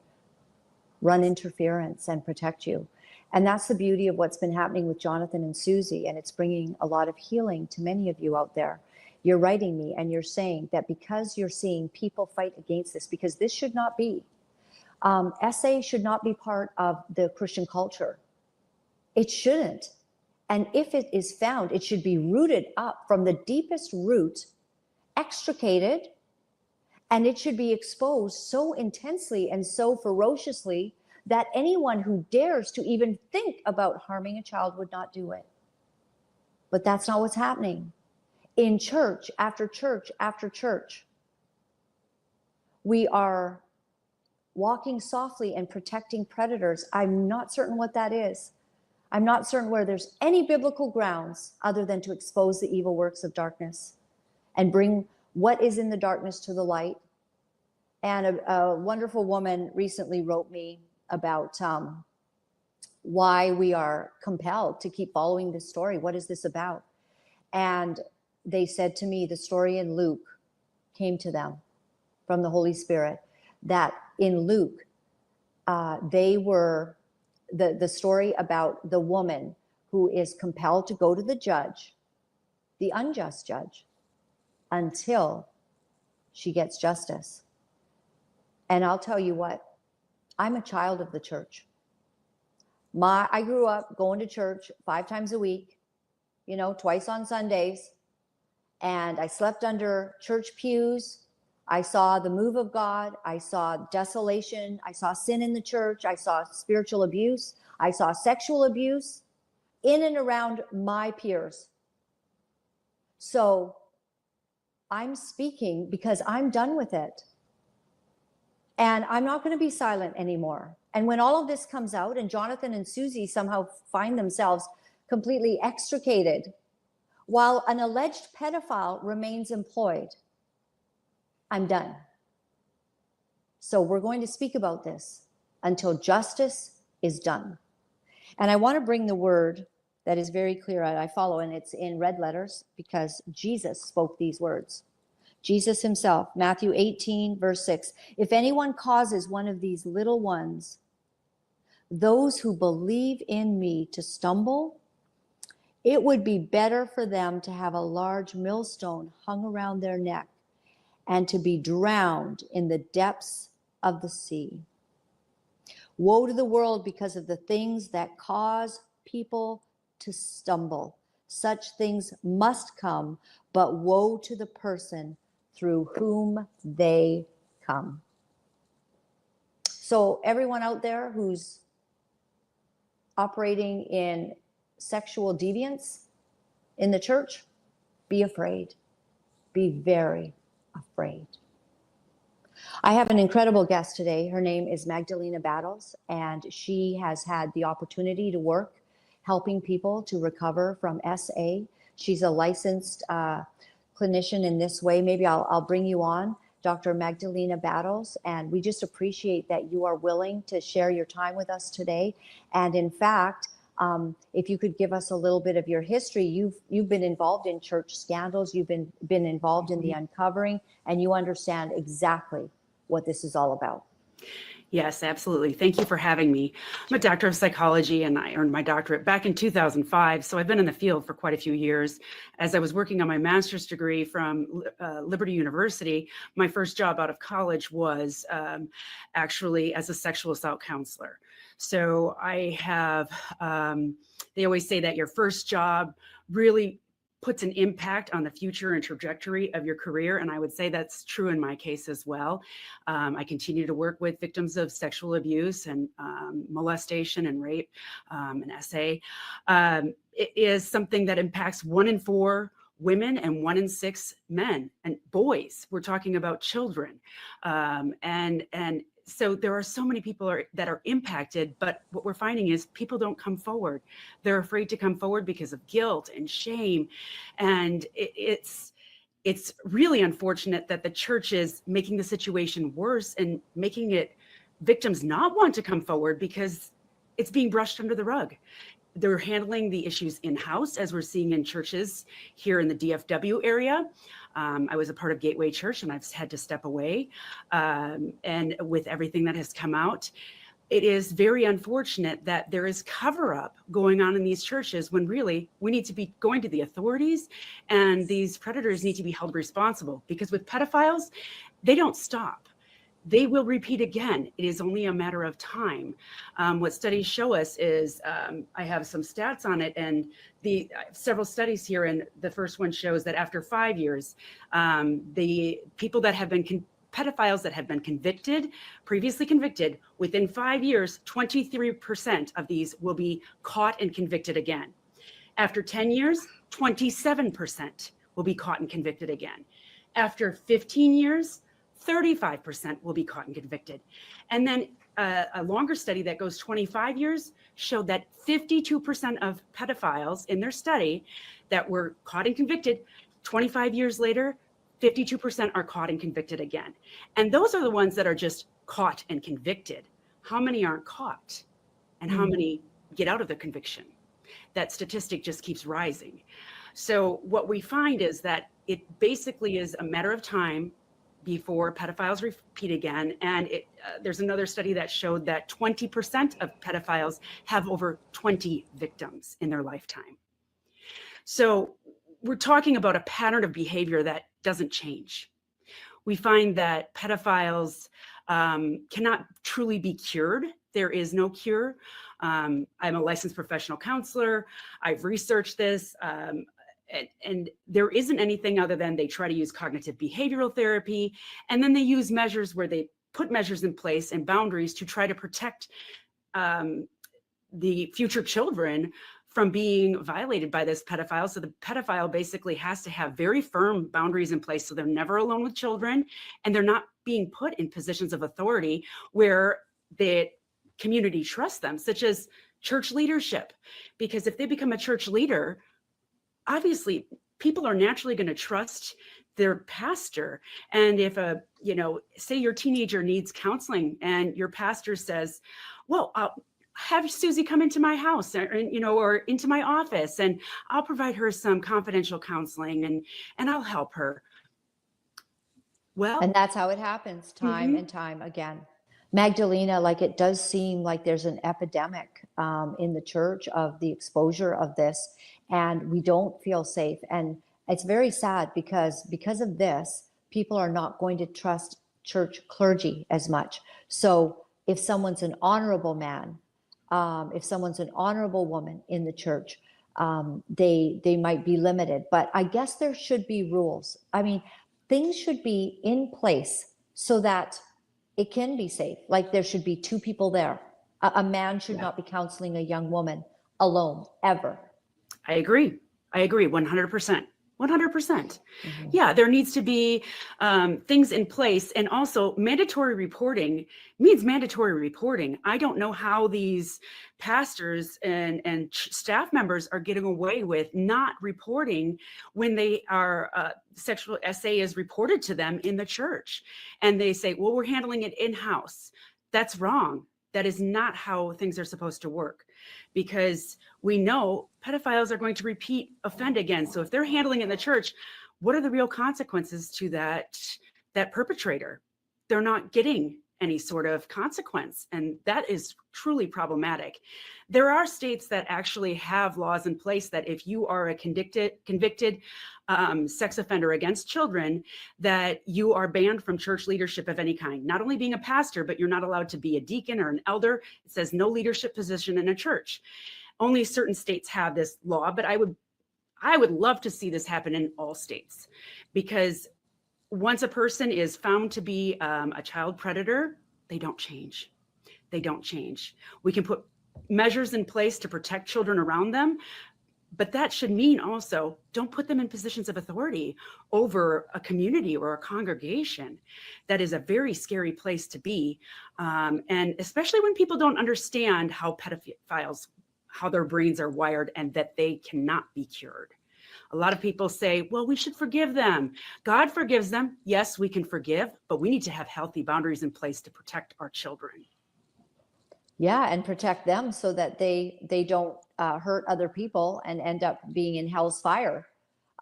run interference and protect you, and that's the beauty of what's been happening with Jonathan and Susie, and it's bringing a lot of healing to many of you out there, you're writing me and you're saying that because you're seeing people fight against this, because this should not be, SA should not be part of the Christian culture. It shouldn't. And if it is found, it should be rooted up from the deepest root, extricated, and it should be exposed so intensely and so ferociously that anyone who dares to even think about harming a child would not do it. But that's not what's happening. In church after church after church, we are walking softly and protecting predators. I'm not certain what that is. I'm not certain where there's any biblical grounds other than to expose the evil works of darkness and bring what is in the darkness to the light. And a wonderful woman recently wrote me about why we are compelled to keep following this story. What is this about? And they said to me, the story in Luke came to them from the Holy Spirit, that in Luke, they were the story about the woman who is compelled to go to the judge, the unjust judge, until she gets justice. And I'll tell you what, I'm a child of the church. I grew up going to church 5 times a week, twice on Sundays. And I slept under church pews. I saw the move of God. I saw desolation. I saw sin in the church. I saw spiritual abuse. I saw sexual abuse in and around my peers. So I'm speaking because I'm done with it. And I'm not going to be silent anymore. And when all of this comes out and Jonathan and Susie somehow find themselves completely extricated while an alleged pedophile remains employed, I'm done. So we're going to speak about this until justice is done. And I want to bring the word that is very clear. I follow, and it's in red letters because Jesus spoke these words. Jesus himself, Matthew 18, verse 6. If anyone causes one of these little ones, those who believe in me, to stumble, it would be better for them to have a large millstone hung around their neck and to be drowned in the depths of the sea. Woe to the world because of the things that cause people to stumble. Such things must come, but woe to the person through whom they come. So everyone out there who's operating in sexual deviance in the church, be afraid. Be very afraid. I have an incredible guest today. Her name is Magdalena Battles, and she has had the opportunity to work helping people to recover from SA. She's a licensed clinician in this way. Maybe I'll bring you on, Dr. Magdalena Battles, and we just appreciate that you are willing to share your time with us today. And in fact, if you could give us a little bit of your history, you've been involved in church scandals, you've been involved in the uncovering, and you understand exactly what this is all about. Yes, absolutely. Thank you for having me. I'm a doctor of psychology, and I earned my doctorate back in 2005. So I've been in the field for quite a few years. As I was working on my master's degree from Liberty University, my first job out of college was actually as a sexual assault counselor. So I have, they always say that your first job really puts an impact on the future and trajectory of your career. And I would say that's true in my case as well. I continue to work with victims of sexual abuse and molestation and rape and SA. It is something that impacts 1 in 4 women and 1 in 6 men and boys. We're talking about children. And so there are so many people that are impacted, but what we're finding is people don't come forward. They're afraid to come forward because of guilt and shame. And it's really unfortunate that the church is making the situation worse and making it victims not want to come forward because it's being brushed under the rug. They're handling the issues in-house, as we're seeing in churches here in the DFW area. I was a part of Gateway Church, and I've had to step away. And with everything that has come out, it is very unfortunate that there is cover up going on in these churches when really we need to be going to the authorities, and these predators need to be held responsible, because with pedophiles, they don't stop. They will repeat again. It is only a matter of time. What studies show us is, I have some stats on it, and several studies here, and the first one shows that after 5 years, the people that have been pedophiles that have been previously convicted, within 5 years, 23% of these will be caught and convicted again. After 10 years, 27% will be caught and convicted again. After 15 years, 35% will be caught and convicted. And then a longer study that goes 25 years showed that 52% of pedophiles in their study that were caught and convicted, 25 years later, 52% are caught and convicted again. And those are the ones that are just caught and convicted. How many aren't caught? And how many get out of the conviction? That statistic just keeps rising. So what we find is that it basically is a matter of time before pedophiles repeat again. And there's another study that showed that 20% of pedophiles have over 20 victims in their lifetime. So we're talking about a pattern of behavior that doesn't change. We find that pedophiles cannot truly be cured. There is no cure. I'm a licensed professional counselor. I've researched this. And there isn't anything other than they try to use cognitive behavioral therapy. And then they use measures where they put measures in place and boundaries to try to protect the future children from being violated by this pedophile. So the pedophile basically has to have very firm boundaries in place, so they're never alone with children, and they're not being put in positions of authority where the community trusts them, such as church leadership. Because if they become a church leader, obviously people are naturally going to trust their pastor. And if say your teenager needs counseling and your pastor says, well, have Susie come into my house or into my office, and I'll provide her some confidential counseling and I'll help her. Well, and that's how it happens time and time again. Magdalena, like, it does seem like there's an epidemic in the church of the exposure of this, and we don't feel safe. And it's very sad because of this, people are not going to trust church clergy as much. So if someone's an honorable man, if someone's an honorable woman in the church, they might be limited. But I guess there should be rules. I mean, things should be in place so that it can be safe. Like, there should be two people there. A man should not be counseling a young woman alone, ever. I agree 100%. 100%. Yeah, there needs to be things in place. And also, mandatory reporting means mandatory reporting. I don't know how these pastors and staff members are getting away with not reporting when they are sexual SA is reported to them in the church. And they say, well, we're handling it in-house. That's wrong. That is not how things are supposed to work, because we know pedophiles are going to offend again. So if they're handling it in the church, what are the real consequences to that perpetrator? They're not getting any sort of consequence. And that is truly problematic. There are states that actually have laws in place that if you are a convicted sex offender against children, that you are banned from church leadership of any kind, not only being a pastor, but you're not allowed to be a deacon or an elder. It says no leadership position in a church. Only certain states have this law, but I would love to see this happen in all states, because once a person is found to be a child predator, they don't change. They don't change. We can put measures in place to protect children around them, but that should mean also don't put them in positions of authority over a community or a congregation. That is a very scary place to be. And especially when people don't understand how pedophiles, how their brains are wired, and that they cannot be cured. A lot of people say, well, we should forgive them. God forgives them. Yes, we can forgive, but we need to have healthy boundaries in place to protect our children. Yeah, and protect them so that they don't hurt other people and end up being in hell's fire.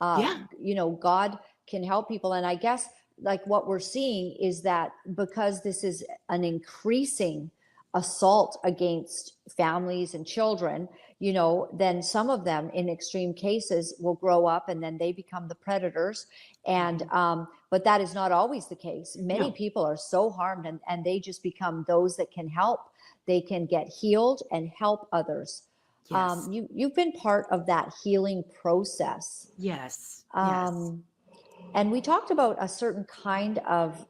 God can help people. And I guess, like, what we're seeing is that because this is an increasing assault against families and children, then some of them in extreme cases will grow up and then they become the predators. And but that is not always the case. Many No. people are so harmed, and they just become those that can help. They can get healed and help others. Yes. You've been part of that healing process. Yes. Yes. And we talked about a certain kind of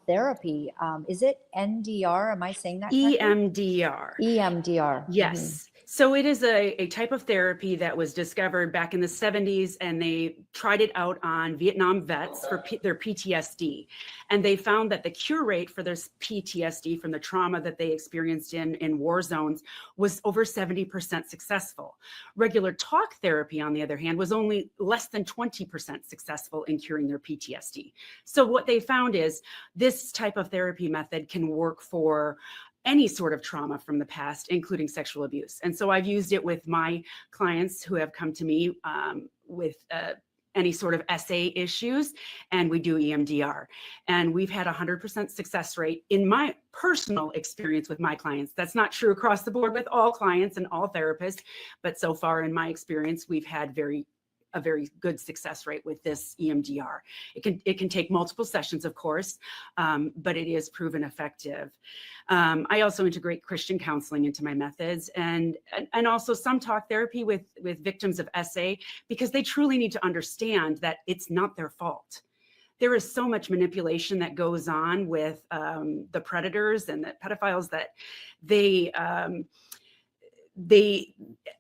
therapy. Is it NDR? Am I saying that correctly? EMDR. EMDR. Yes. So it is a type of therapy that was discovered back in the 70s, and they tried it out on Vietnam vets for their PTSD. And they found that the cure rate for their PTSD from the trauma that they experienced in war zones was over 70% successful. Regular talk therapy, on the other hand, was only less than 20% successful in curing their PTSD. So what they found is this type of therapy method can work for any sort of trauma from the past, including sexual abuse. And so I've used it with my clients who have come to me with any sort of SA issues, and we do EMDR. And we've had 100% success rate in my personal experience with my clients. That's not true across the board with all clients and all therapists, but so far in my experience, we've had a very good success rate with this EMDR. It can take multiple sessions, of course, but it is proven effective. I also integrate Christian counseling into my methods, and also some talk therapy with victims of SA, because they truly need to understand that it's not their fault. There is so much manipulation that goes on with the predators and the pedophiles that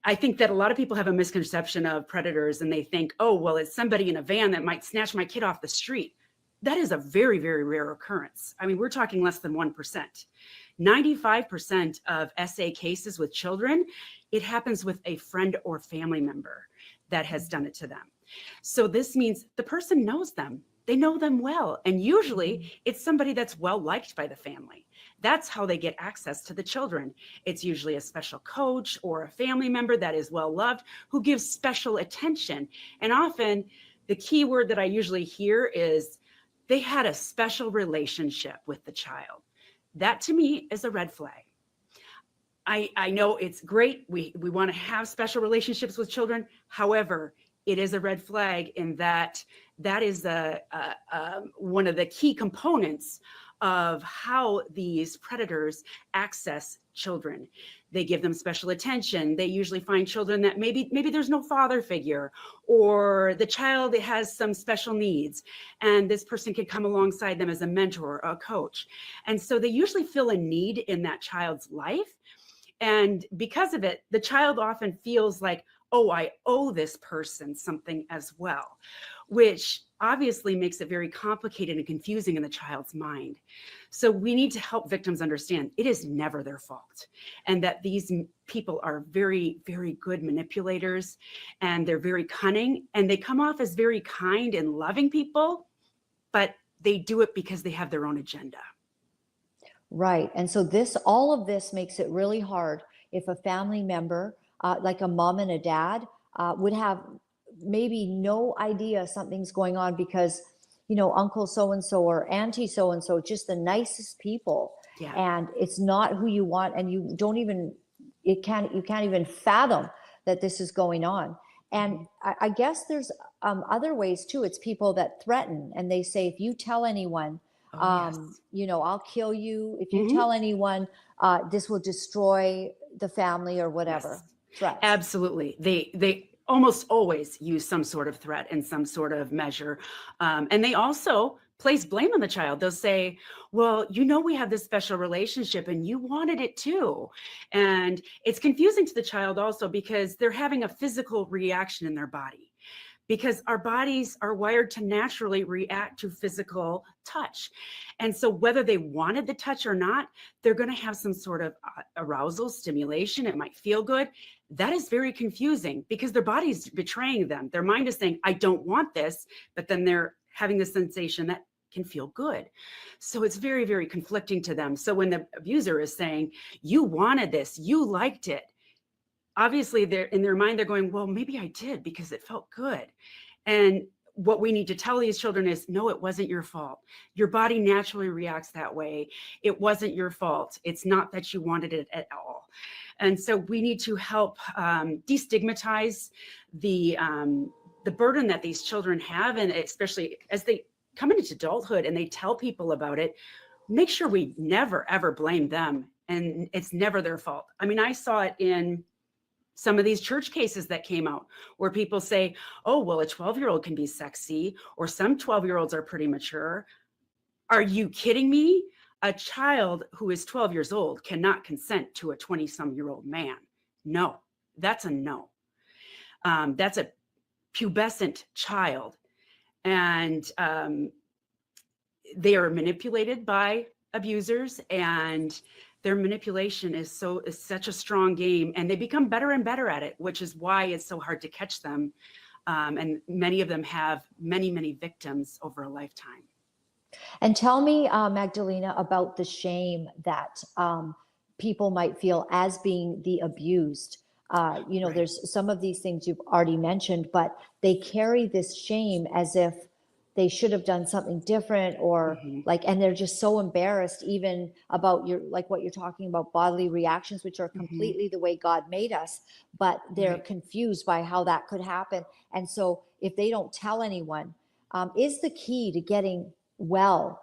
I think that a lot of people have a misconception of predators, and they think, oh, well, it's somebody in a van that might snatch my kid off the street. That is a very, very rare occurrence. I mean, we're talking less than 1%. 95% of SA cases with children, it happens with a friend or family member that has done it to them. So this means the person knows them. They know them well. And usually it's somebody that's well liked by the family. That's how they get access to the children. It's usually a special coach or a family member that is well loved who gives special attention. And often the key word that I usually hear is they had a special relationship with the child. That to me is a red flag. I know it's great. We want to have special relationships with children. However, it is a red flag in that is one of the key components of how these predators access children. They give them special attention. They usually find children that maybe there's no father figure, or the child has some special needs, and this person can come alongside them as a mentor or a coach. And so they usually fill a need in that child's life. And because of it, the child often feels like, oh, I owe this person something as well, which obviously makes it very complicated and confusing in the child's mind. So we need to help victims understand it is never their fault, and that these people are very, very good manipulators, and they're very cunning, and they come off as very kind and loving people, but they do it because they have their own agenda. Right. And so all of this makes it really hard if a family member, like a mom and a dad, would have maybe no idea something's going on because, Uncle so-and-so or Auntie so-and-so, just the nicest people. Yeah. And it's not who you want. And you can't even fathom that this is going on. And I guess there's other ways too. It's people that threaten, and they say, if you tell anyone, I'll kill you. If you tell anyone, this will destroy the family or whatever. Yes. Threats. Absolutely. They almost always use some sort of threat and some sort of measure. And they also place blame on the child. They'll say, well, we have this special relationship and you wanted it too. And it's confusing to the child also because they're having a physical reaction in their body, because our bodies are wired to naturally react to physical touch. And so whether they wanted the touch or not, they're going to have some sort of arousal, stimulation. It might feel good. That is very confusing because their body's betraying them. Their mind is saying, I don't want this, but then they're having the sensation that can feel good. So it's very, very conflicting to them. So when the abuser is saying, you wanted this, you liked it, obviously they're in their mind, they're going, well, maybe I did because it felt good. And what we need to tell these children is, no, it wasn't your fault. Your body naturally reacts that way. It wasn't your fault. It's not that you wanted it at all. And so we need to help destigmatize the burden that these children have, and especially as they come into adulthood and they tell people about it, make sure we never, ever blame them. And it's never their fault. I mean, I saw it in some of these church cases that came out where people say, oh, well, a 12-year-old can be sexy, or some 12-year-olds are pretty mature. Are you kidding me? A child who is 12 years old cannot consent to a 20-some-year-old man. No, that's a no. That's a pubescent child. And they are manipulated by abusers, and their manipulation is such a strong game, and they become better and better at it, which is why it's so hard to catch them. And many of them have many, many victims over a lifetime. And tell me, Magdalena, about the shame that people might feel as being the abused. Right. There's some of these things you've already mentioned, but they carry this shame as if they should have done something different, or and they're just so embarrassed even about what you're talking about, bodily reactions, which are completely the way God made us, but they're confused by how that could happen. And so if they don't tell anyone, is the key to getting well,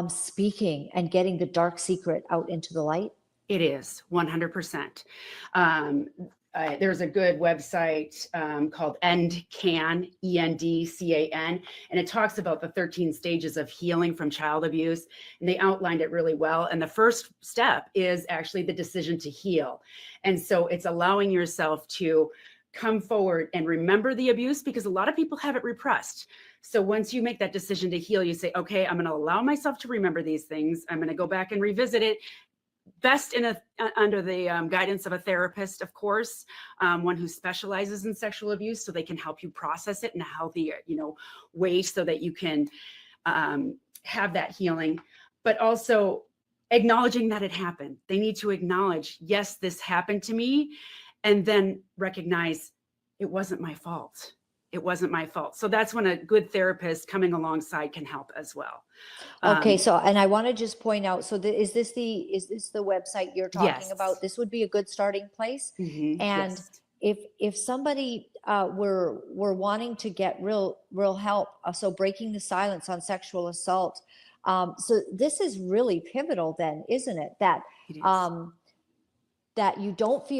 speaking and getting the dark secret out into the light? It is 100%. There's a good website called EndCan, ENDCAN, and it talks about the 13 stages of healing from child abuse. And they outlined it really well. And the first step is actually the decision to heal. And so it's allowing yourself to come forward and remember the abuse, because a lot of people have it repressed. So once you make that decision to heal, you say, okay, I'm going to allow myself to remember these things. I'm going to go back and revisit it. Best under the guidance of a therapist, of course, one who specializes in sexual abuse, so they can help you process it in a healthy, way, so that you can have that healing. But also acknowledging that it happened. They need to acknowledge, yes, this happened to me, and then recognize it wasn't my fault. It wasn't my fault. So that's when a good therapist coming alongside can help as well. Okay, so, and I want to just point out, so is this the website you're talking about? This would be a good starting place. And if somebody were wanting to get real help, so breaking the silence on sexual assault, so this is really pivotal then, isn't it? That It is. that you don't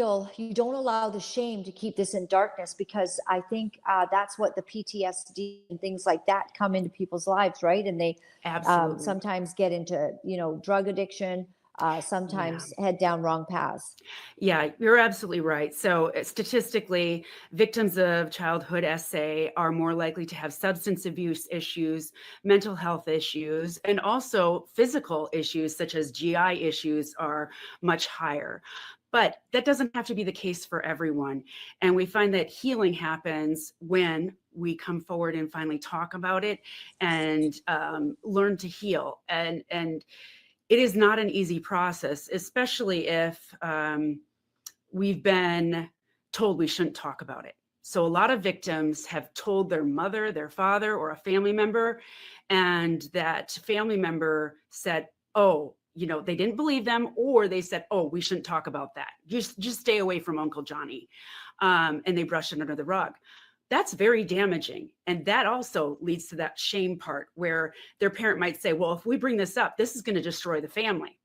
allow the shame to keep this in darkness, because I think that's what the PTSD and things like that come into people's lives, right? And they Absolutely. sometimes get into, drug addiction, sometimes head down wrong paths. Yeah, you're absolutely right. So statistically, victims of childhood SA are more likely to have substance abuse issues, mental health issues, and also physical issues such as GI issues are much higher. But that doesn't have to be the case for everyone. And we find that healing happens when we come forward and finally talk about it and learn to heal. And it is not an easy process, especially if we've been told we shouldn't talk about it. So a lot of victims have told their mother, their father, or a family member, and that family member said, oh, they didn't believe them, or they said, oh, we shouldn't talk about that. Just stay away from Uncle Johnny. And they brushed it under the rug. That's very damaging. And that also leads to that shame part where their parent might say, well, if we bring this up, this is going to destroy the family.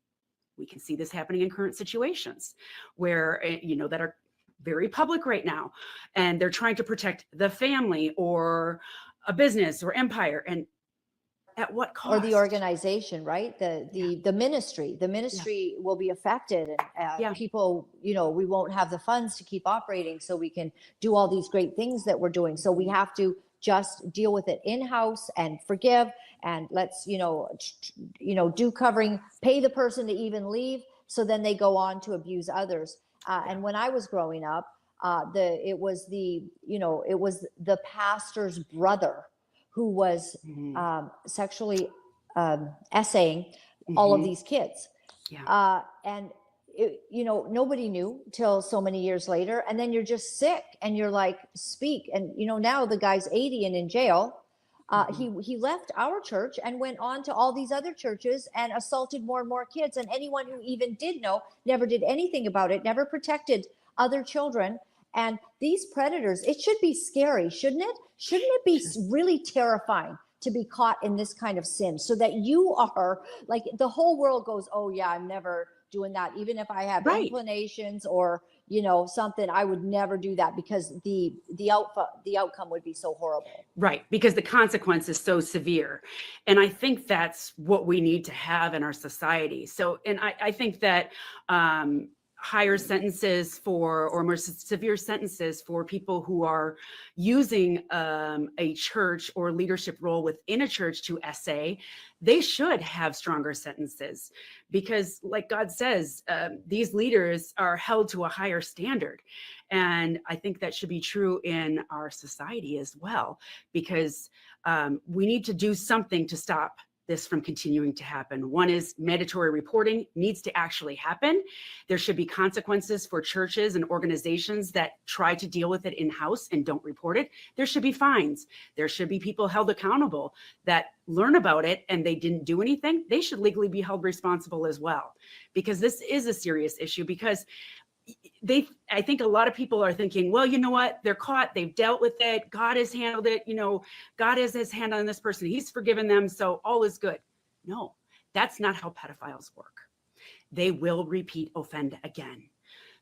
We can see this happening in current situations where, that are very public right now. And they're trying to protect the family or a business or empire. And at what cost? Or the organization, right? The ministry will be affected, and people, we won't have the funds to keep operating, so we can do all these great things that we're doing. So we have to just deal with it in-house and forgive, and let's, do covering, pay the person to even leave, so then they go on to abuse others. And when I was growing up, it was the pastor's brother who was sexually essaying all of these kids. And, nobody knew till so many years later. And then you're just sick and you're like, speak. And, now the guy's 80 and in jail. He left our church and went on to all these other churches and assaulted more and more kids. And anyone who even did know never did anything about it, never protected other children. And these predators, it should be scary, shouldn't it? Shouldn't it be really terrifying to be caught in this kind of sin, so that you are like, the whole world goes, oh yeah, I'm never doing that. Even if I have inclinations or, you know, something, I would never do that, because the outcome would be so horrible. Right, because the consequence is so severe. And I think that's what we need to have in our society. So, and I think that higher sentences for, or more severe sentences for people who are using a church or leadership role within a church to essay, they should have stronger sentences, because like God says, these leaders are held to a higher standard. And I think that should be true in our society as well, because we need to do something to stop this from continuing to happen. One is mandatory reporting needs to actually happen. There should be consequences for churches and organizations that try to deal with it in-house and don't report it. There should be fines. There should be people held accountable that learn about it and they didn't do anything. They should legally be held responsible as well, because this is a serious issue. Because I think a lot of people are thinking, well, you know what? They're caught. They've dealt with it. God has handled it. You know, God has his hand on this person. He's forgiven them. So all is good. No, that's not how pedophiles work. They will repeat offend again.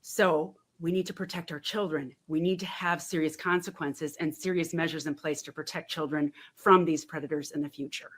So we need to protect our children. We need to have serious consequences and serious measures in place to protect children from these predators in the future.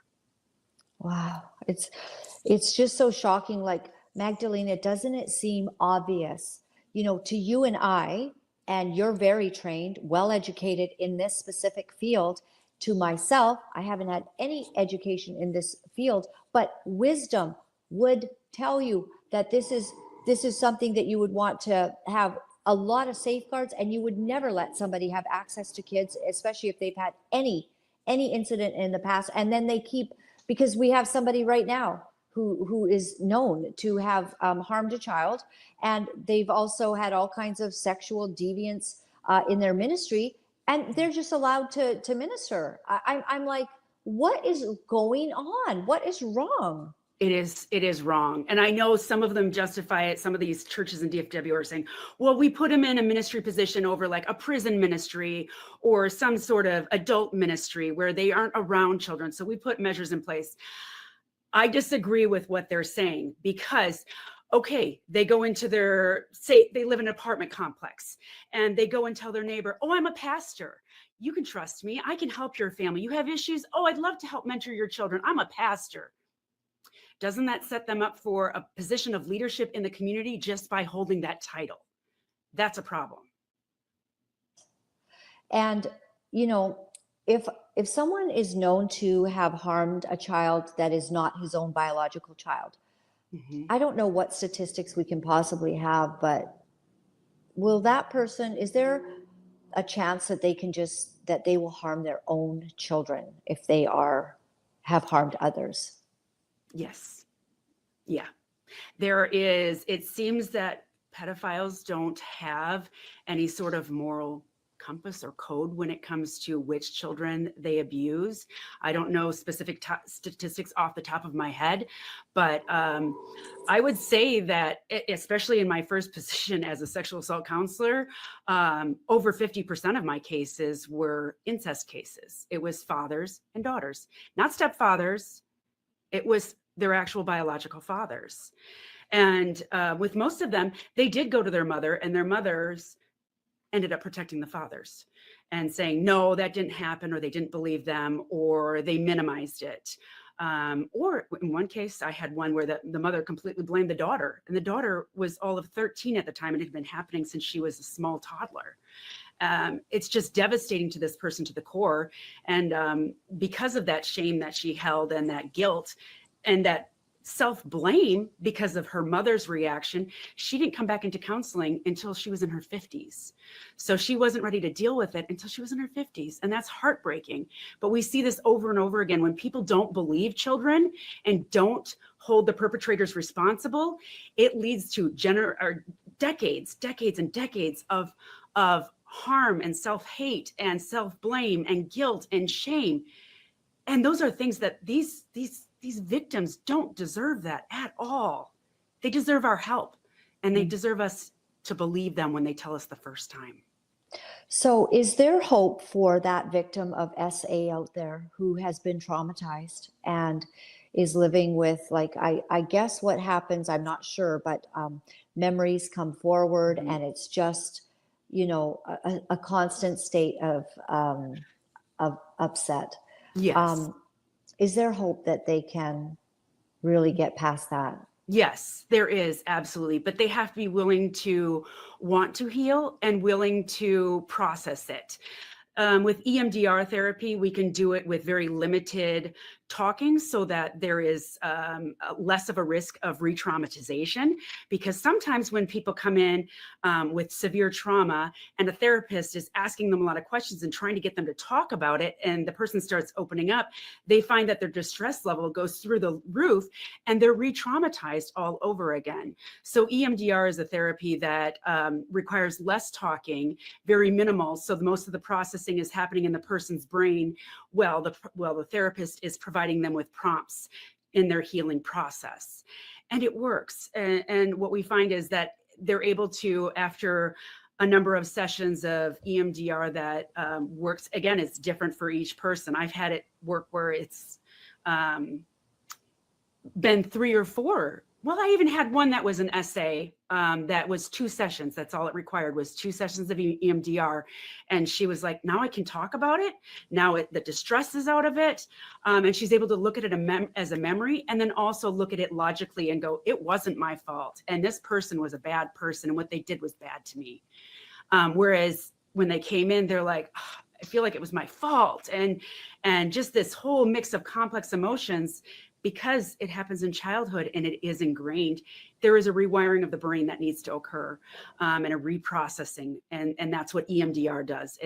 Wow. It's just so shocking. Like, Magdalena, doesn't it seem obvious, you know, to you and I, and you're very trained, well-educated in this specific field. To myself, I haven't had any education in this field, but wisdom would tell you that this is something that you would want to have a lot of safeguards, and you would never let somebody have access to kids, especially if they've had any incident in the past. And then they keep, because we have somebody right now who is known to have harmed a child, and they've also had all kinds of sexual deviance in their ministry, and they're just allowed to minister. I'm like, what is going on? What is wrong? It is wrong. And I know some of them justify it. Some of these churches in DFW are saying, well, we put him in a ministry position over like a prison ministry or some sort of adult ministry where they aren't around children. So we put measures in place. I disagree with what they're saying, because, okay, they go into say they live in an apartment complex and they go and tell their neighbor, oh, I'm a pastor. You can trust me. I can help your family. You have issues. Oh, I'd love to help mentor your children. I'm a pastor. Doesn't that set them up for a position of leadership in the community just by holding that title? That's a problem. And, you know, if someone is known to have harmed a child that is not his own biological child, I don't know what statistics we can possibly have, but will that person, is there a chance that they will harm their own children if they have harmed others? Yes. Yeah. It seems that pedophiles don't have any sort of moral compass or code when it comes to which children they abuse. I don't know specific statistics off the top of my head, but I would say that, especially in my first position as a sexual assault counselor, over 50% of my cases were incest cases. It was fathers and daughters, not stepfathers. It was their actual biological fathers. And with most of them, they did go to their mother, and their mothers ended up protecting the fathers and saying, no, that didn't happen, or they didn't believe them, or they minimized it. Or in one case, I had one where the mother completely blamed the daughter, and the daughter was all of 13 at the time, and it had been happening since she was a small toddler. It's just devastating to this person to the core. And because of that shame that she held, and that guilt, and that self-blame because of her mother's reaction, she didn't come back into counseling until she was in her 50s. So she wasn't ready to deal with it until she was in her 50s. And that's heartbreaking. But we see this over and over again. When people don't believe children and don't hold the perpetrators responsible, it leads to decades and decades of harm and self-hate and self-blame and guilt and shame. And those are things that these victims don't deserve that at all. They deserve our help, and they deserve us to believe them when they tell us the first time. So, is there hope for that victim of SA out there who has been traumatized and is living with, like, I guess what happens, I'm not sure, but memories come forward and it's just, a constant state of upset. Yes. Is there hope that they can really get past that? Yes, there is, absolutely. But they have to be willing to want to heal and willing to process it. With EMDR therapy, we can do it with very limited talking so that there is less of a risk of re-traumatization. Because sometimes when people come in with severe trauma and a therapist is asking them a lot of questions and trying to get them to talk about it, and the person starts opening up, they find that their distress level goes through the roof and they're re-traumatized all over again. So EMDR is a therapy that requires less talking, very minimal. So most of the processing is happening in the person's brain while the therapist is providing them with prompts in their healing process. And it works. And what we find is that they're able to, after a number of sessions of EMDR that works, again, it's different for each person. I've had it work where it's been 3 or 4. Well, I even had one that was an essay that was 2 sessions. That's all it required, was 2 sessions of EMDR. And she was like, now I can talk about it. Now the distress is out of it. And she's able to look at it as a memory, and then also look at it logically and go, it wasn't my fault. And this person was a bad person, and what they did was bad to me. Whereas when they came in, they're like, oh, I feel like it was my fault. And just this whole mix of complex emotions, because it happens in childhood and it is ingrained, there is a rewiring of the brain that needs to occur, and a reprocessing. And that's what EMDR does.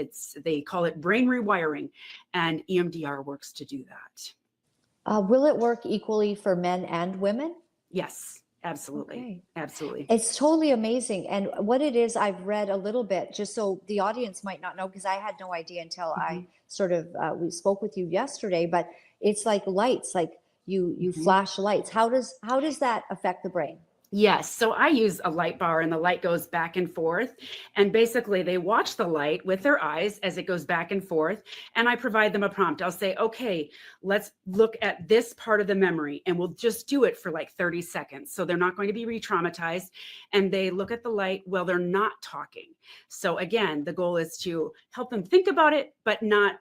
They call it brain rewiring, and EMDR works to do that. Will it work equally for men and women? Yes, absolutely. Okay. Absolutely. It's totally amazing. And what it is, I've read a little bit, just so the audience might not know, because I had no idea until I sort of, we spoke with you yesterday, but it's like lights, like you flash lights. How does that affect the brain? Yes. So I use a light bar, and the light goes back and forth. And basically they watch the light with their eyes as it goes back and forth. And I provide them a prompt. I'll say, okay, let's look at this part of the memory, and we'll just do it for like 30 seconds. So they're not going to be re-traumatized. And they look at the light while they're not talking. So again, the goal is to help them think about it, but not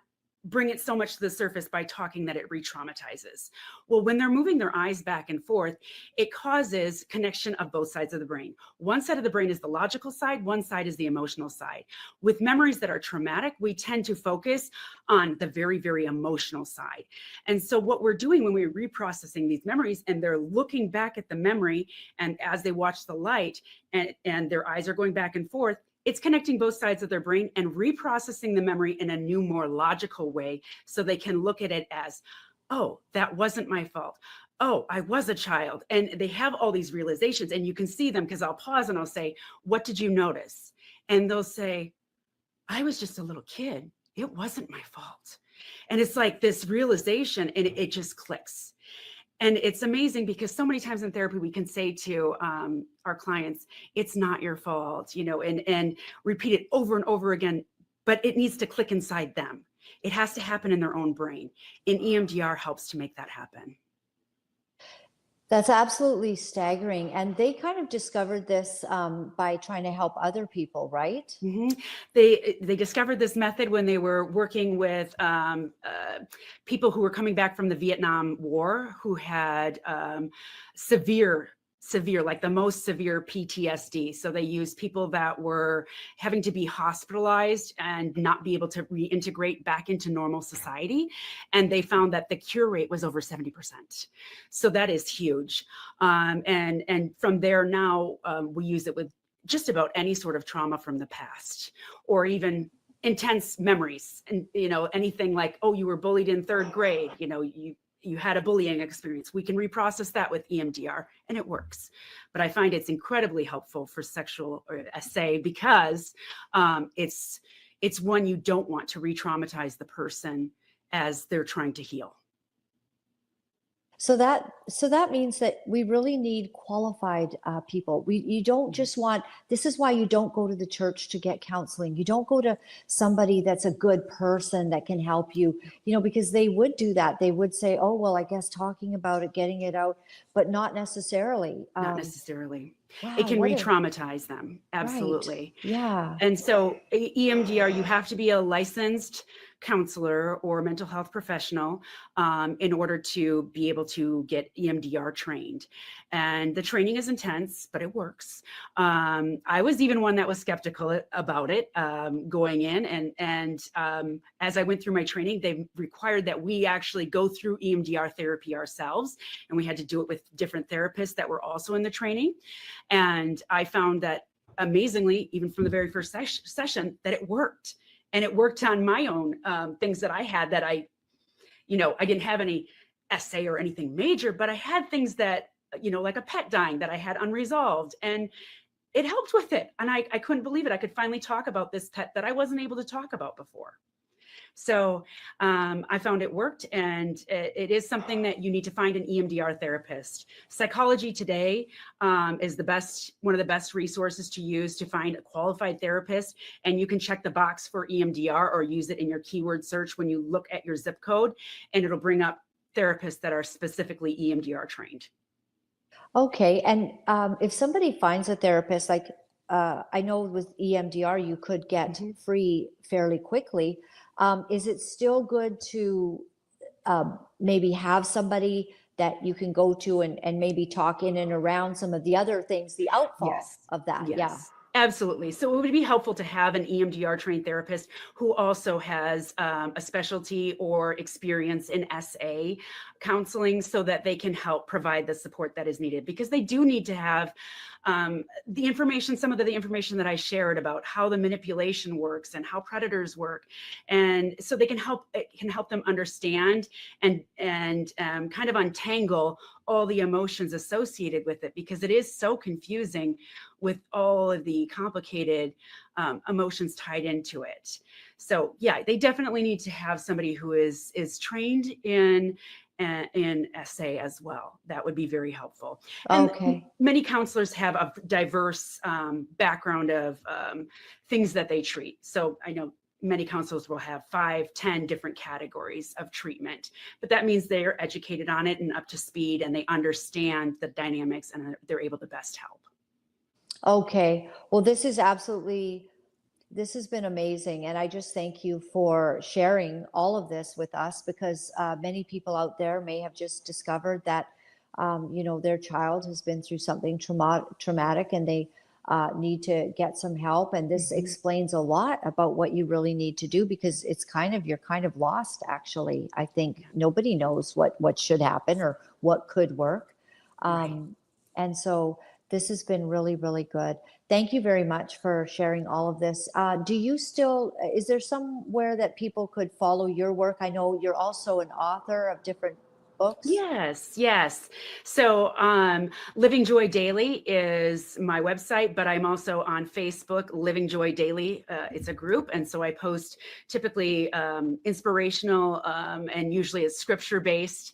bring it so much to the surface by talking that it re-traumatizes. Well, when they're moving their eyes back and forth, it causes connection of both sides of the brain. One side of the brain is the logical side, one side is the emotional side. With memories that are traumatic, we tend to focus on the very, very emotional side. And so what we're doing when we're reprocessing these memories, and they're looking back at the memory, and as they watch the light and their eyes are going back and forth, it's connecting both sides of their brain and reprocessing the memory in a new, more logical way, so they can look at it as, oh, that wasn't my fault. Oh, I was a child. And they have all these realizations, and you can see them, because I'll pause and I'll say, what did you notice? And they'll say, I was just a little kid. It wasn't my fault. And it's like this realization, and it just clicks. And it's amazing, because so many times in therapy, we can say to our clients, it's not your fault, and repeat it over and over again, but it needs to click inside them. It has to happen in their own brain. And EMDR helps to make that happen. That's absolutely staggering. And they kind of discovered this by trying to help other people, right? They discovered this method when they were working with people who were coming back from the Vietnam War, who had severe, like the most severe PTSD. So they used people that were having to be hospitalized and not be able to reintegrate back into normal society. And they found that the cure rate was over 70%. So that is huge. And from there now, we use it with just about any sort of trauma from the past, or intense memories. And, anything like, oh, you were bullied in 3rd grade, you had a bullying experience. We can reprocess that with EMDR, and it works. But I find it's incredibly helpful for sexual SA, because it's one, you don't want to re-traumatize the person as they're trying to heal. So that means that we really need qualified people. You don't just want. This is why you don't go to the church to get counseling. You don't go to somebody that's a good person that can help you. Because they would do that. They would say, "Oh, well, I guess talking about it, getting it out," but not necessarily. Not necessarily. It Wow, can what a re-traumatize them. right. Absolutely. Yeah. And so EMDR, you have to be a licensed counselor or mental health professional in order to be able to get EMDR trained. And the training is intense, but it works. I was even one that was skeptical about it going in. And as I went through my training, they required that we actually go through EMDR therapy ourselves. And we had to do it with different therapists that were also in the training. And I found that amazingly, even from the very first session, that it worked. And it worked on my own things that I had that I didn't have any essay or anything major, but I had things that, like a pet dying that I had unresolved. And it helped with it. And I couldn't believe it. I could finally talk about this pet that I wasn't able to talk about before. So I found it worked, and it is something that you need to find an EMDR therapist. Psychology Today is one of the best resources to use to find a qualified therapist, and you can check the box for EMDR or use it in your keyword search when you look at your zip code, and it'll bring up therapists that are specifically EMDR trained. Okay. And if somebody finds a therapist, like I know with EMDR, you could get free fairly quickly. Is it still good to maybe have somebody that you can go to and maybe talk in and around some of the other things, the outfall Yes. of that? Yeah. Yes. Absolutely. So it would be helpful to have an EMDR trained therapist who also has a specialty or experience in SA counseling so that they can help provide the support that is needed, because they do need to have the information, some of the information that I shared about how the manipulation works and how predators work. And so it can help them understand and kind of untangle all the emotions associated with it, because it is so confusing with all of the complicated emotions tied into it. So yeah, they definitely need to have somebody who is trained in SA as well. That would be very helpful. And Okay. many counselors have a diverse background of things that they treat. So I know many counselors will have 5, 10 different categories of treatment, but that means they are educated on it and up to speed, and they understand the dynamics, and they're able to best help. Okay. Well, this has been amazing. And I just thank you for sharing all of this with us, because many people out there may have just discovered that, their child has been through something traumatic, and they need to get some help. And this explains a lot about what you really need to do, because you're kind of lost, actually. I think nobody knows what should happen or what could work. And so this has been really, really good. Thank you very much for sharing all of this. Is there somewhere that people could follow your work? I know you're also an author of different books. Yes. So Living Joy Daily is my website, but I'm also on Facebook, Living Joy Daily. It's a group. And so I post typically inspirational and usually it's scripture-based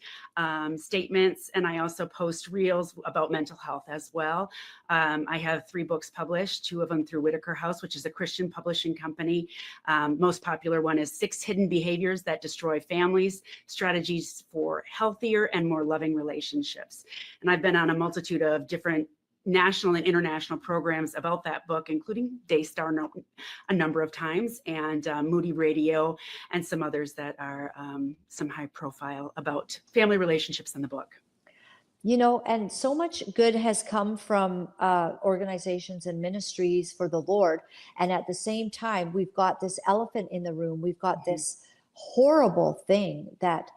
statements. And I also post reels about mental health as well. I have 3 books published, 2 of them through Whitaker House, which is a Christian publishing company. Most popular one is 6 Hidden Behaviors That Destroy Families, Strategies for Healthier and More Loving Relationships. And I've been on a multitude of different national and international programs about that book, including Daystar a number of times, and Moody Radio, and some others that are some high profile about family relationships in the book. And so much good has come from organizations and ministries for the Lord. And at the same time, we've got this elephant in the room. We've got this horrible thing that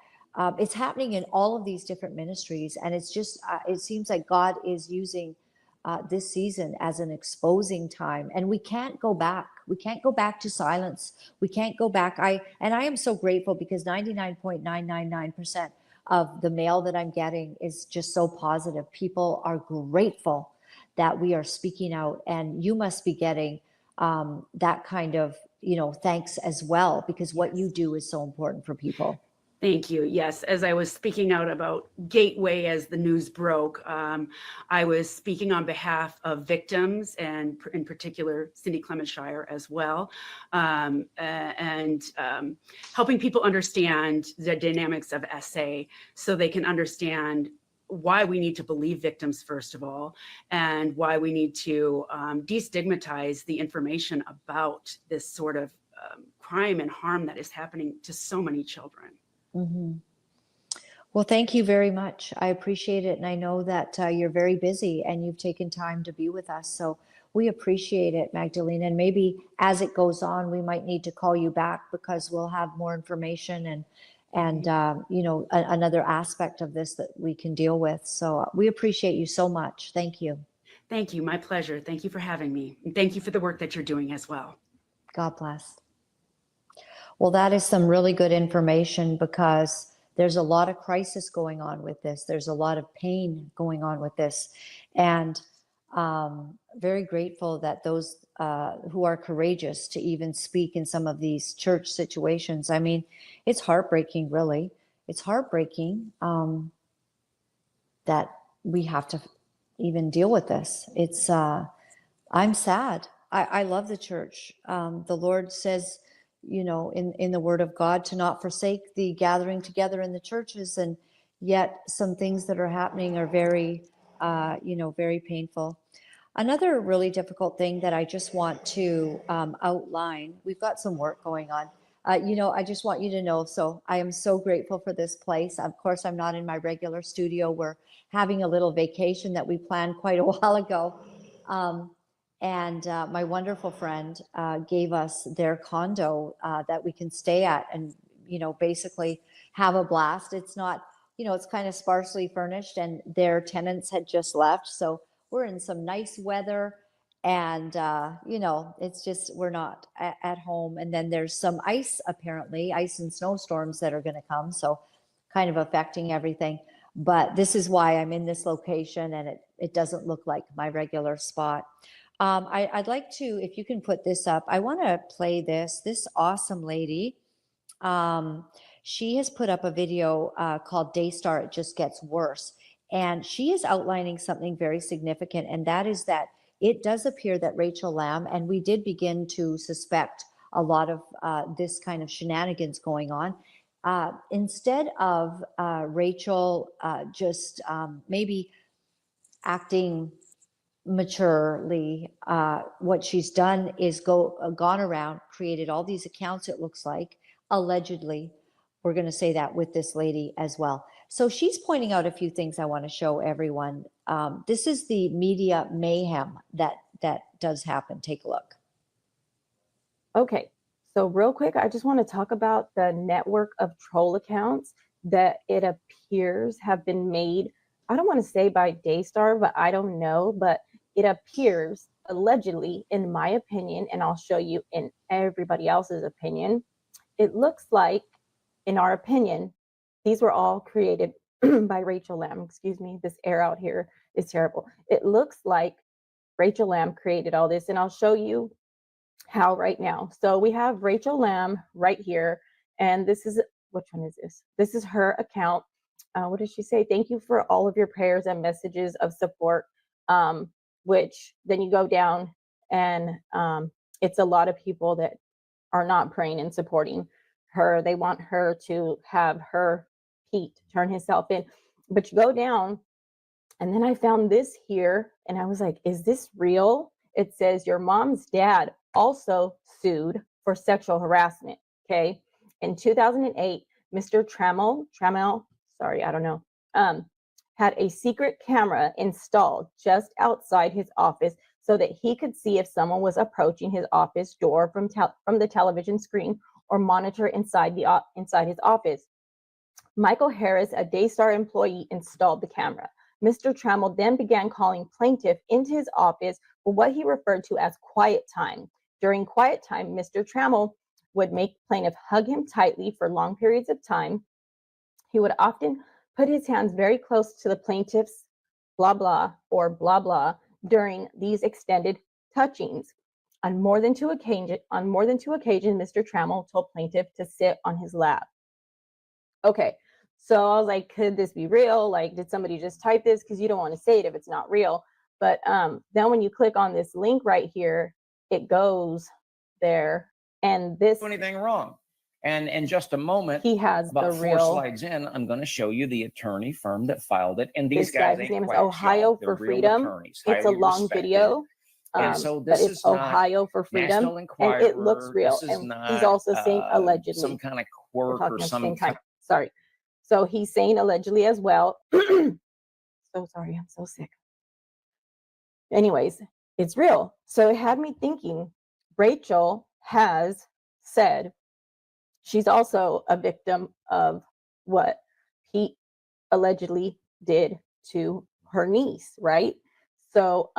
it's happening in all of these different ministries. And it's just, it seems like God is using this season as an exposing time. And we can't go back. We can't go back to silence. We can't go back. I am so grateful, because 99.999% of the mail that I'm getting is just so positive. People are grateful that we are speaking out, and you must be getting that kind of, thanks as well, because what you do is so important for people. Thank you. Yes, as I was speaking out about Gateway as the news broke, I was speaking on behalf of victims and in particular Cindy Clementshire as well, and helping people understand the dynamics of SA so they can understand why we need to believe victims, first of all, and why we need to destigmatize the information about this sort of crime and harm that is happening to so many children. Mm-hmm. Well, thank you very much. I appreciate it. And I know that you're very busy and you've taken time to be with us. So we appreciate it, Magdalena. And maybe as it goes on, we might need to call you back because we'll have more information and another aspect of this that we can deal with. So we appreciate you so much. Thank you. Thank you. My pleasure. Thank you for having me. And thank you for the work that you're doing as well. God bless. Well, that is some really good information because there's a lot of crisis going on with this. There's a lot of pain going on with this. And very grateful that those who are courageous to even speak in some of these church situations. I mean, it's heartbreaking, really. It's heartbreaking that we have to even deal with this. I'm sad. I love the church. The Lord says, in the word of God to not forsake the gathering together in the churches. And yet some things that are happening are very, very painful. Another really difficult thing that I just want to outline, we've got some work going on. I just want you to know, so I am so grateful for this place. Of course, I'm not in my regular studio. We're having a little vacation that we planned quite a while ago. And my wonderful friend gave us their condo that we can stay at and, basically have a blast. It's not, it's kind of sparsely furnished and their tenants had just left. So we're in some nice weather and, it's just, we're not at home. And then there's some ice, apparently, ice and snowstorms that are going to come. So kind of affecting everything. But this is why I'm in this location and it doesn't look like my regular spot. I'd like to, if you can put this up, I want to play this awesome lady. She has put up a video called Daystar, It Just Gets Worse. And she is outlining something very significant. And that is that it does appear that Rachel Lamb, and we did begin to suspect a lot of this kind of shenanigans going on. Instead of Rachel just maybe acting maturely, what she's done is gone around, created all these accounts, it looks like, allegedly. We're going to say that with this lady as well. So she's pointing out a few things I want to show everyone. This is the media mayhem that does happen. Take a look. Okay, so real quick, I just want to talk about the network of troll accounts that it appears have been made. I don't want to say by Daystar, but I don't know, but it appears allegedly, in my opinion, and I'll show you in everybody else's opinion, it looks like, in our opinion, these were all created by Rachel Lamb. Excuse me, this air out here is terrible. It looks like Rachel Lamb created all this, and I'll show you how right now. So we have Rachel Lamb right here, and this is, which one is this? This is her account. What does she say? Thank you for all of your prayers and messages of support. Which then you go down and it's a lot of people that are not praying and supporting her. They want her to have her Pete turn himself in. But you go down, and then I found this here, and I was like, is this real? It says your mom's dad also sued for sexual harassment. Okay. In 2008, Mr. Trammell, sorry, I don't know, had a secret camera installed just outside his office so that he could see if someone was approaching his office door from the television screen or monitor inside his office. Michael Harris, a Daystar employee, installed the camera. Mr. Trammell then began calling plaintiff into his office for what he referred to as quiet time. During quiet time, Mr. Trammell would make plaintiff hug him tightly for long periods of time. He would often put his hands very close to the plaintiff's blah blah or blah blah during these extended touchings. On more than two occasions, Mr. Trammell told plaintiff to sit on his lap. Okay. So I was like, could this be real? Like, did somebody just type this? Because you don't want to say it if it's not real. But then when you click on this link right here, it goes there. And this, Do anything wrong. And in just a moment, he has about the 4 real slides in, I'm going to show you the attorney firm that filed it. And these this guy, guys his ain't name is quacks, y'all. Ohio They're for real Freedom. attorneys, It's a highly long respected. video. And so But this it's is not Ohio for Freedom, National and Enquirer. it looks real. This is And not he's also saying allegedly. some kind of We're quirk or talking at the some same time. Sorry. So he's saying allegedly as well. So sorry, I'm so sick. Anyways, it's real. So it had me thinking, Rachel has said she's also a victim of what Pete allegedly did to her niece, right? So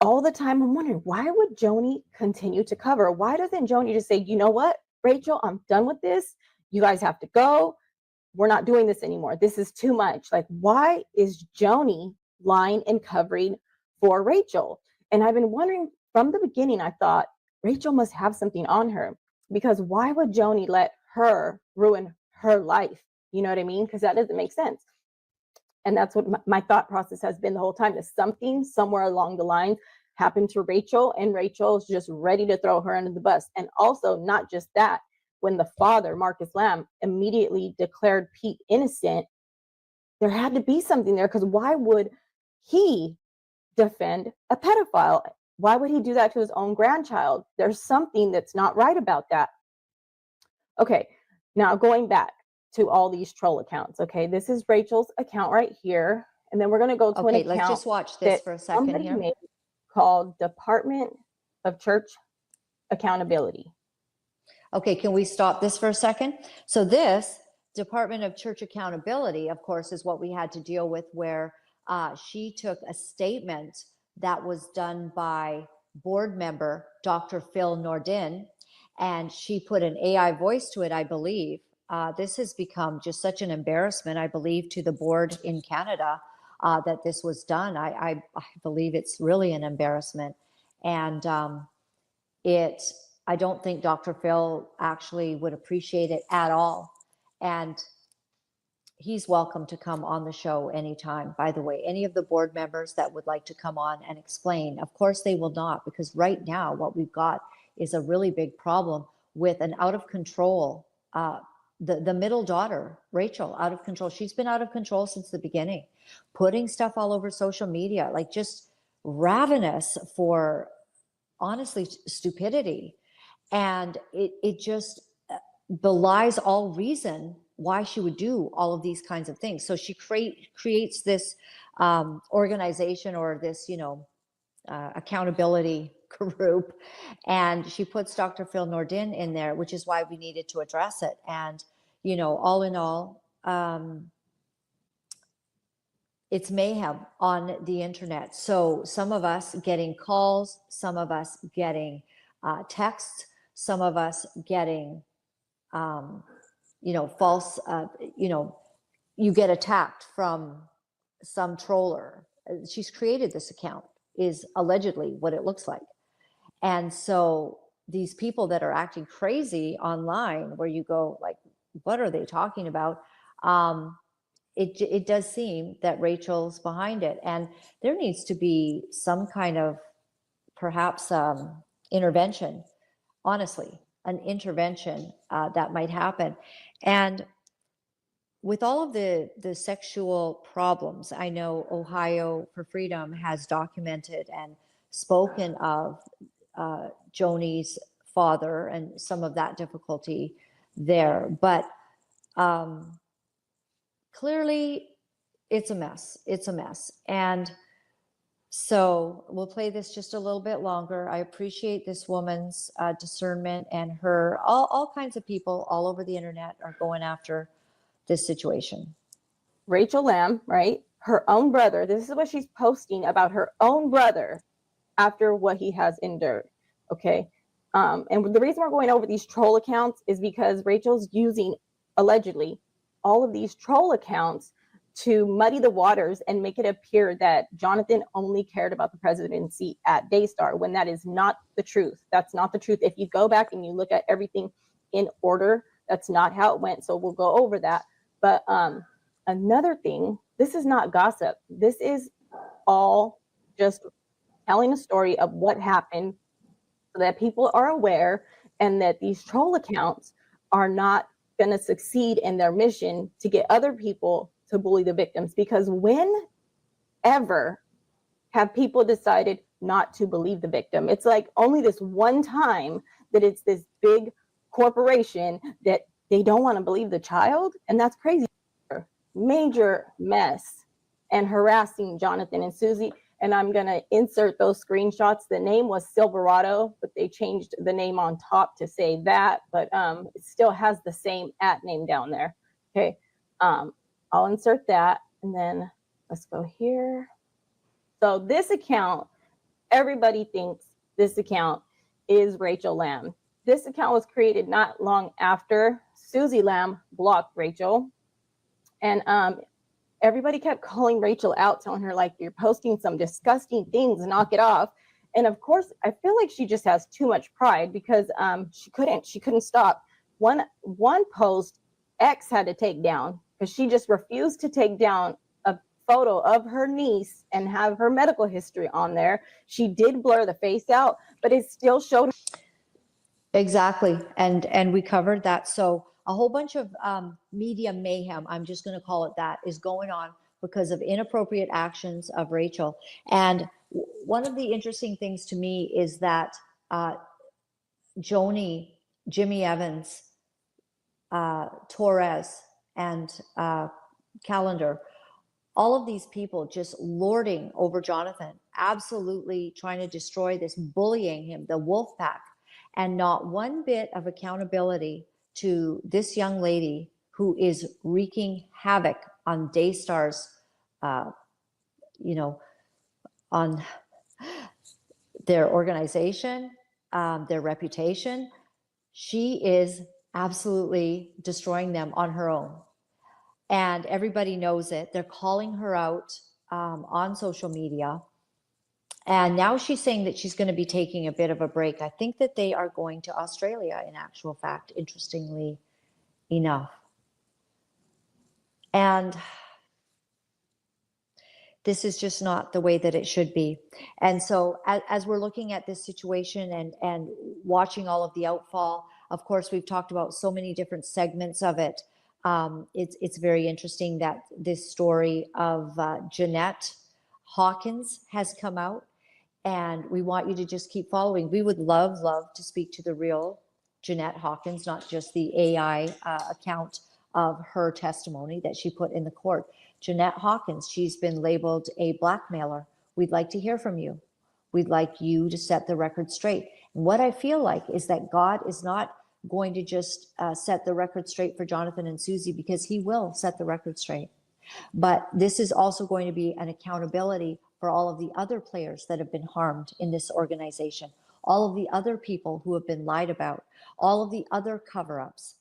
all the time I'm wondering, why would Joni continue to cover? Why doesn't Joni just say, you know what, Rachel, I'm done with this. You guys have to go. We're not doing this anymore. This is too much. Like, why is Joni lying and covering for Rachel? And I've been wondering from the beginning, I thought Rachel must have something on her, because why would Joni let her ruin her life? You know what I mean? Because that doesn't make sense. And that's what my thought process has been the whole time, is something somewhere along the line happened to Rachel, and Rachel's just ready to throw her under the bus. And also, not just that, when the father, Marcus Lamb, immediately declared Pete innocent, there had to be something there, because why would he defend a pedophile? Why would he do that to his own grandchild? There's something that's not right about that. Okay, now going back to all these troll accounts. Okay, this is Rachel's account right here. And then we're going to go to an account. Let's just watch this for a second here. Made called Department of Church Accountability. Okay, can we stop this for a second? So this Department of Church Accountability, of course, is what we had to deal with, where she took a statement that was done by board member Dr. Phil Nordin, and she put an AI voice to it, I believe. This has become just such an embarrassment, I believe, to the board in Canada that this was done. I believe it's really an embarrassment. And I don't think Dr. Phil actually would appreciate it at all. And he's welcome to come on the show anytime, by the way. Any of the board members that would like to come on and explain, of course they will not, because right now what we've got is a really big problem with an out of control, the middle daughter, Rachel, out of control. She's been out of control since the beginning, putting stuff all over social media, like just ravenous for, honestly, stupidity. And it just belies all reason why she would do all of these kinds of things. So she creates this organization, or this, accountability group, and she puts Dr. Phil Nordin in there, which is why we needed to address it. And, all in all, it's mayhem on the internet. So some of us getting calls, some of us getting texts, some of us getting, false, you get attacked from some troller. She's created this account, is allegedly what it looks like. And so these people that are acting crazy online, where you go like, what are they talking about? It does seem that Rachel's behind it, and there needs to be some kind of, perhaps, intervention, honestly, an intervention that might happen. And with all of the sexual problems, I know Ohio for Freedom has documented and spoken of Joni's father and some of that difficulty there. But clearly, it's a mess. It's a mess. And so we'll play this just a little bit longer. I appreciate this woman's discernment, and all kinds of people all over the internet are going after this situation. Rachel Lamb, right? Her own brother. This is what she's posting about her own brother after what he has endured. Okay. And the reason we're going over these troll accounts is because Rachel's using, allegedly, all of these troll accounts to muddy the waters and make it appear that Jonathan only cared about the presidency at Daystar, when that is not the truth. That's not the truth. If you go back and you look at everything in order, That's not how it went. So we'll go over that. But another thing, this is not gossip. This is all just telling a story of what happened so that people are aware and that these troll accounts are not going to succeed in their mission to get other people to bully the victims. Because whenever have people decided not to believe the victim? It's like only this one time that it's this big corporation that they don't want to believe the child. And that's crazy. Major mess and harassing Jonathan and Susie. And I'm going to insert those screenshots. The name was Silverado, but they changed the name on top to say that, but it still has the same @ name down there. Okay. I'll insert that. And then let's go here. So this account, everybody thinks this account is Rachel Lamb. This account was created not long after Susie Lamb blocked Rachel. And everybody kept calling Rachel out, telling her, like, you're posting some disgusting things, knock it off. And of course, I feel like she just has too much pride because she couldn't stop. One post X had to take down because she just refused to take down a photo of her niece and have her medical history on there. She did blur the face out, but it still showed. Exactly. And we covered that. So a whole bunch of media mayhem, I'm just going to call it that, is going on because of inappropriate actions of Rachel. And one of the interesting things to me is that Joni, Jimmy Evans, Torres, and Calendar, all of these people just lording over Jonathan, absolutely trying to destroy this, bullying him, the wolf pack, and not one bit of accountability to this young lady who is wreaking havoc on Daystar's, on their organization, their reputation. She is absolutely destroying them on her own. And everybody knows it. They're calling her out on social media. And now she's saying that she's going to be taking a bit of a break. I think that they are going to Australia, in actual fact, interestingly enough. And this is just not the way that it should be. And so as we're looking at this situation and watching all of the outfall, of course, we've talked about so many different segments of it. It's very interesting that this story of Jeanette Hawkins has come out, and we want you to just keep following. We would love to speak to the real Jeanette Hawkins, not just the AI account of her testimony that she put in the court. Jeanette Hawkins, she's been labeled a blackmailer. We'd like to hear from you. We'd like you to set the record straight. And what I feel like is that God is not going to just set the record straight for Jonathan and Susie, because he will set the record straight. But this is also going to be an accountability for all of the other players that have been harmed in this organization, all of the other people who have been lied about, all of the other cover-ups,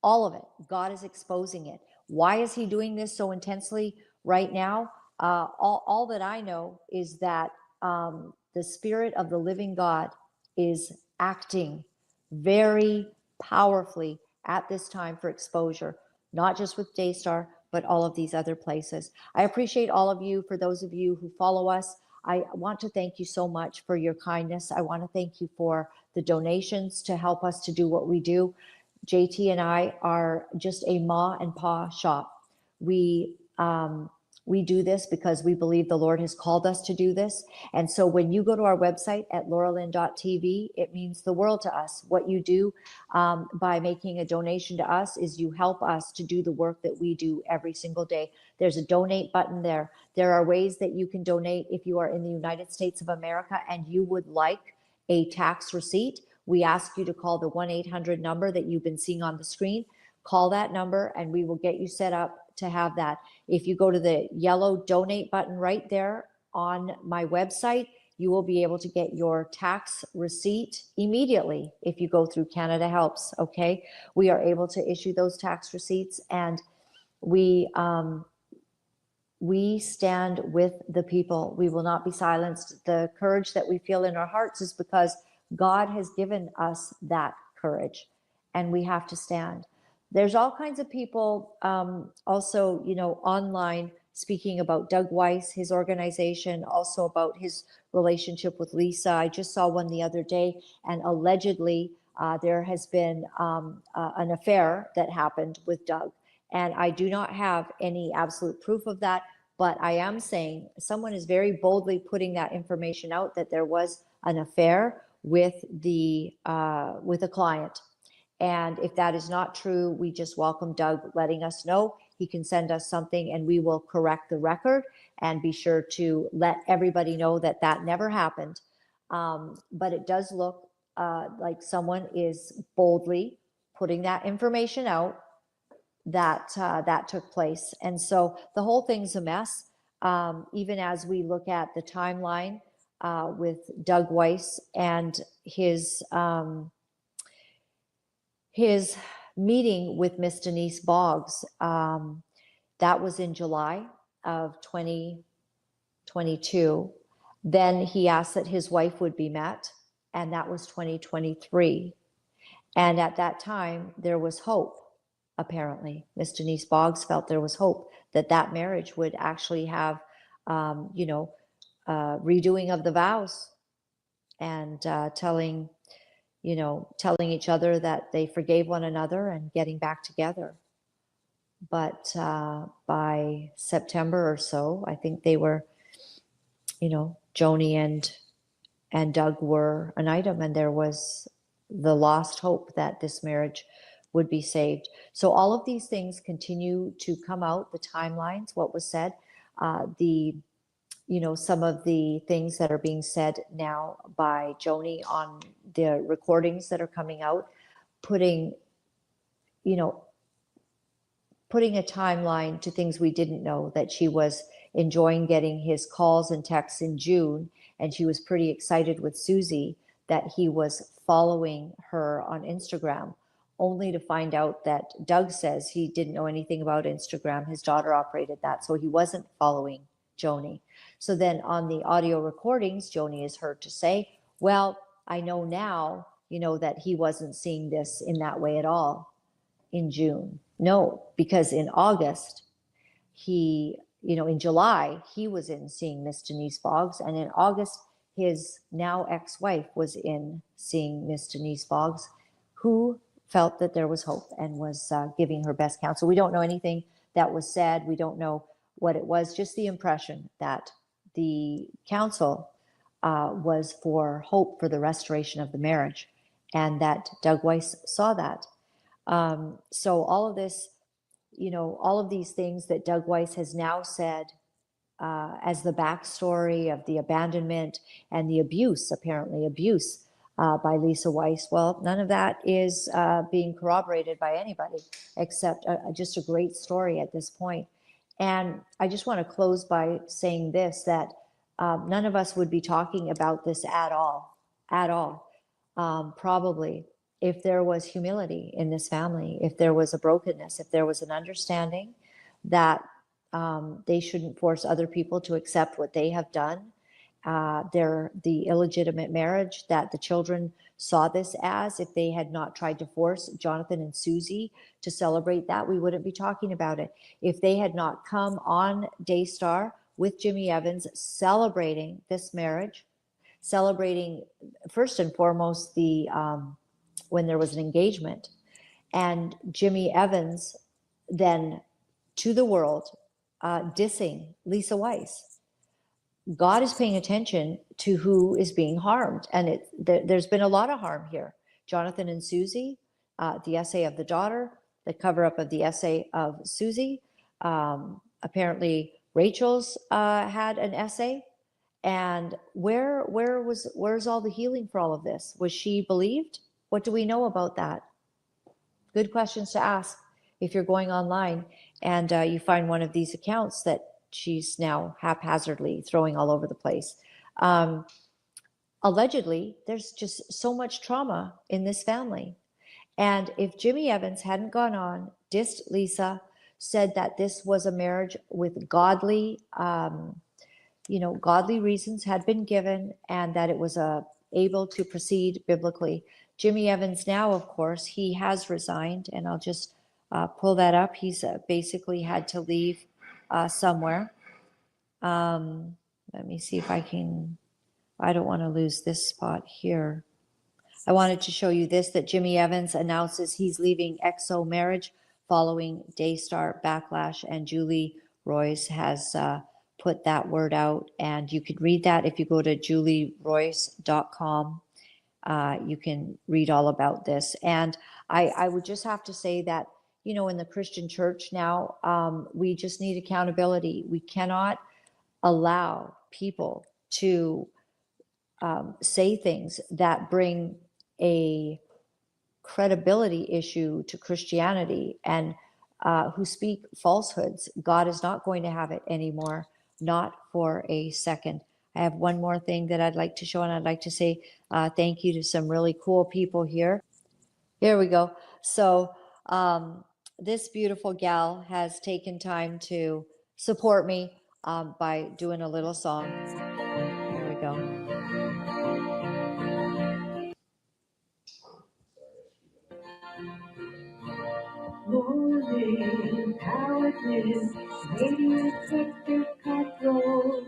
all of it. God is exposing it. Why is he doing this so intensely right now? All that I know is that the Spirit of the living God is acting very powerfully at this time for exposure, not just with Daystar, but all of these other places. I appreciate all of you. For those of you who follow us, I want to thank you so much for your kindness. I want to thank you for the donations to help us to do what we do. JT and I are just a ma and pa shop. We do this because we believe the Lord has called us to do this. And so when you go to our website at Laura-Lynn.tv, it means the world to us. What you do by making a donation to us is you help us to do the work that we do every single day. There's a donate button there. There are ways that you can donate if you are in the United States of America and you would like a tax receipt. We ask you to call the 1-800 number that you've been seeing on the screen. Call that number and we will get you set up to have that. If you go to the yellow donate button right there on my website, you will be able to get your tax receipt immediately if you go through Canada Helps, okay? We are able to issue those tax receipts, and we stand with the people. We will not be silenced. The courage that we feel in our hearts is because God has given us that courage, and we have to stand. There's all kinds of people also, online speaking about Doug Weiss, his organization, also about his relationship with Lisa. I just saw one the other day, and allegedly there has been an affair that happened with Doug. And I do not have any absolute proof of that, but I am saying someone is very boldly putting that information out that there was an affair with a client. And if that is not true, we just welcome Doug letting us know. He can send us something and we will correct the record and be sure to let everybody know that that never happened. But it does look like someone is boldly putting that information out that took place. And so the whole thing's a mess. Even as we look at the timeline with Doug Weiss and his meeting with Miss Denise Boggs, that was in July of 2022. Then he asked that his wife would be met, and that was 2023. And at that time, there was hope, apparently. Miss Denise Boggs felt there was hope that that marriage would actually have, redoing of the vows and telling each other that they forgave one another and getting back together. But by September or so, I think they were, Joni and Doug were an item, and there was the lost hope that this marriage would be saved. So all of these things continue to come out, the timelines, what was said, some of the things that are being said now by Joni on the recordings that are coming out, putting a timeline to things we didn't know, that she was enjoying getting his calls and texts in June, and she was pretty excited with Susie that he was following her on Instagram, only to find out that Doug says he didn't know anything about Instagram. His daughter operated that, so he wasn't following Joni. So then on the audio recordings, Joni is heard to say, well, I know now, that he wasn't seeing this in that way at all in June. No, because in August, in July, he was in seeing Miss Denise Boggs, and in August, his now ex-wife was in seeing Miss Denise Boggs, who felt that there was hope and was giving her best counsel. We don't know anything that was said. We don't know what it was, just the impression that the counsel was for hope for the restoration of the marriage, and that Doug Weiss saw that. So all of this, all of these things that Doug Weiss has now said as the backstory of the abandonment and the abuse by Lisa Weiss, well, none of that is being corroborated by anybody except just a great story at this point. And I just want to close by saying this, that none of us would be talking about this at all, probably, if there was humility in this family, if there was a brokenness, if there was an understanding that they shouldn't force other people to accept what they have done, the illegitimate marriage, that the children saw this as, if they had not tried to force Jonathan and Susie to celebrate that, we wouldn't be talking about it. If they had not come on Daystar with Jimmy Evans celebrating this marriage, celebrating first and foremost when there was an engagement, and Jimmy Evans then to the world dissing Lisa Weiss. God is paying attention to who is being harmed, and there's been a lot of harm here. Jonathan and Susie, the essay of the daughter, the cover-up of the essay of Susie. Apparently, Rachel's had an essay, and where's all the healing for all of this? Was she believed? What do we know about that? Good questions to ask if you're going online and you find one of these accounts that she's now haphazardly throwing all over the place. Allegedly, there's just so much trauma in this family. And if Jimmy Evans hadn't gone on, dissed Lisa, said that this was a marriage with godly reasons had been given, and that it was able to proceed biblically. Jimmy Evans now, of course, he has resigned, and I'll just pull that up. He's basically had to leave somewhere. Let me see if I can, I don't want to lose this spot here. I wanted to show you this, that Jimmy Evans announces he's leaving XO Marriage following Daystar backlash, and Julie Royce has put that word out, and you could read that if you go to julieroyce.com. You can read all about this. And I would just have to say that, you know, in the Christian church now, we just need accountability. We cannot allow people to say things that bring a credibility issue to Christianity, and who speak falsehoods. God is not going to have it anymore, not for a second. I have one more thing that I'd like to show, and I'd like to say thank you to some really cool people here. Here we go. So this beautiful gal has taken time to support me by doing a little song. Here we go. Laura-Lynn, powerless, radiant with control.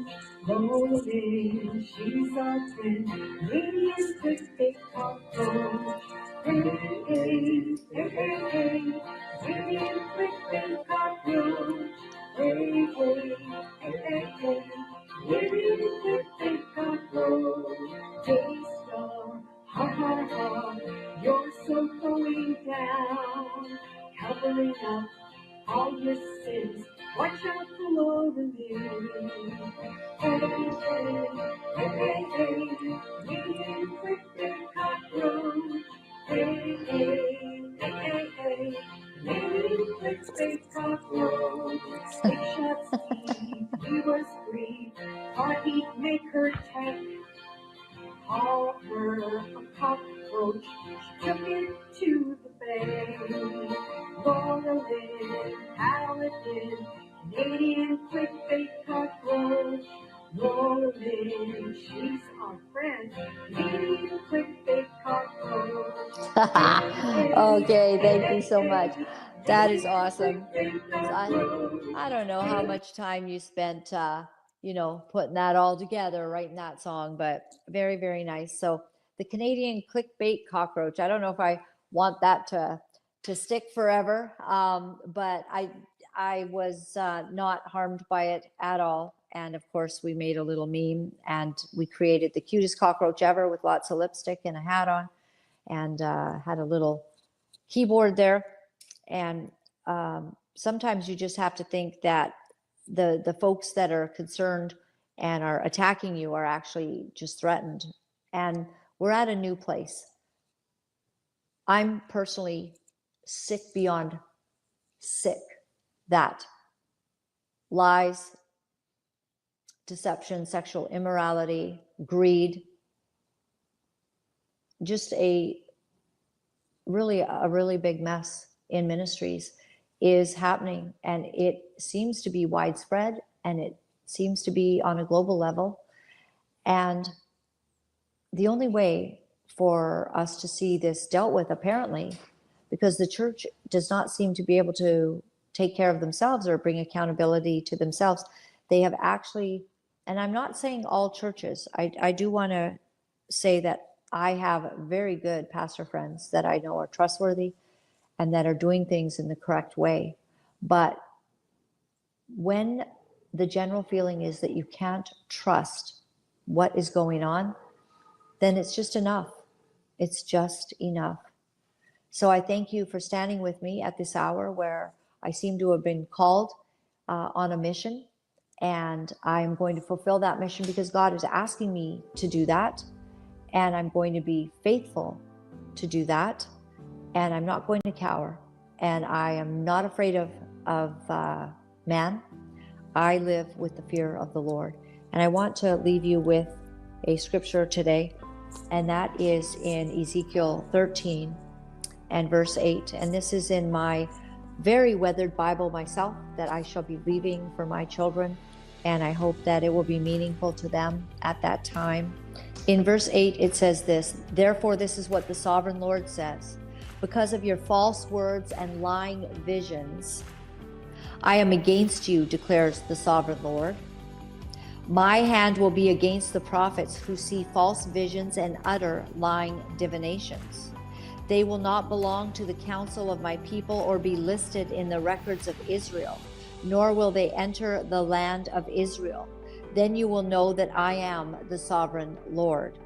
Laura-Lynn, she's our friend, radiant with control. Hey, hey, hey, hey, hey, radiant with control. Hey, hey, hey, hey, hey, radiant with control. Daystar, ha ha ha, you're so going down. Covering up all your sins. Watch out for Laura-Lynn. Hey, hey, hey, hey, hey, radiant quick and cockroach. Hey, hey, hey, hey, hey, radiant quick and cockroach. Big shots deep, he was free. Thought he'd make her tech. Call her a cockroach. She took it to the bay. Laura-Lynn, paladin, Canadian quick-bait cockroach. Laura-Lynn, she's our friend, Canadian quick-bait cockroach. Okay, thank you so much. That is awesome. I don't know how much time you spent, you know, putting that all together, writing that song, but very, very nice. So the Canadian clickbait cockroach. I don't know if I want that to stick forever, but I was not harmed by it at all. And of course, we made a little meme, and we created the cutest cockroach ever with lots of lipstick and a hat on, and had a little keyboard there. And sometimes you just have to think that the folks that are concerned and are attacking you are actually just threatened. And we're at a new place. I'm personally sick beyond sick that lies, deception, sexual immorality, greed, just a really big mess in ministries is happening, and it seems to be widespread, and it seems to be on a global level. And the only way for us to see this dealt with, apparently, because the church does not seem to be able to take care of themselves or bring accountability to themselves, they have actually, and I'm not saying all churches, I do want to say that I have very good pastor friends that I know are trustworthy and that are doing things in the correct way. But when the general feeling is that you can't trust what is going on, then it's just enough. It's just enough. So I thank you for standing with me at this hour where I seem to have been called on a mission, and I'm going to fulfill that mission because God is asking me to do that, and I'm going to be faithful to do that, and I'm not going to cower, and I am not afraid of man. I live with the fear of the Lord. And I want to leave you with a scripture today, and that is in Ezekiel 13 and verse 8. And this is in my very weathered Bible myself that I shall be leaving for my children, and I hope that it will be meaningful to them at that time. In verse 8, it says this: "Therefore, this is what the sovereign Lord says. because of your false words and lying visions. I am against you, declares the sovereign Lord. My hand will be against the prophets who see false visions and utter lying divinations. They will not belong to the council of my people or be listed in the records of Israel, nor will they enter the land of Israel. Then you will know that I am the sovereign Lord.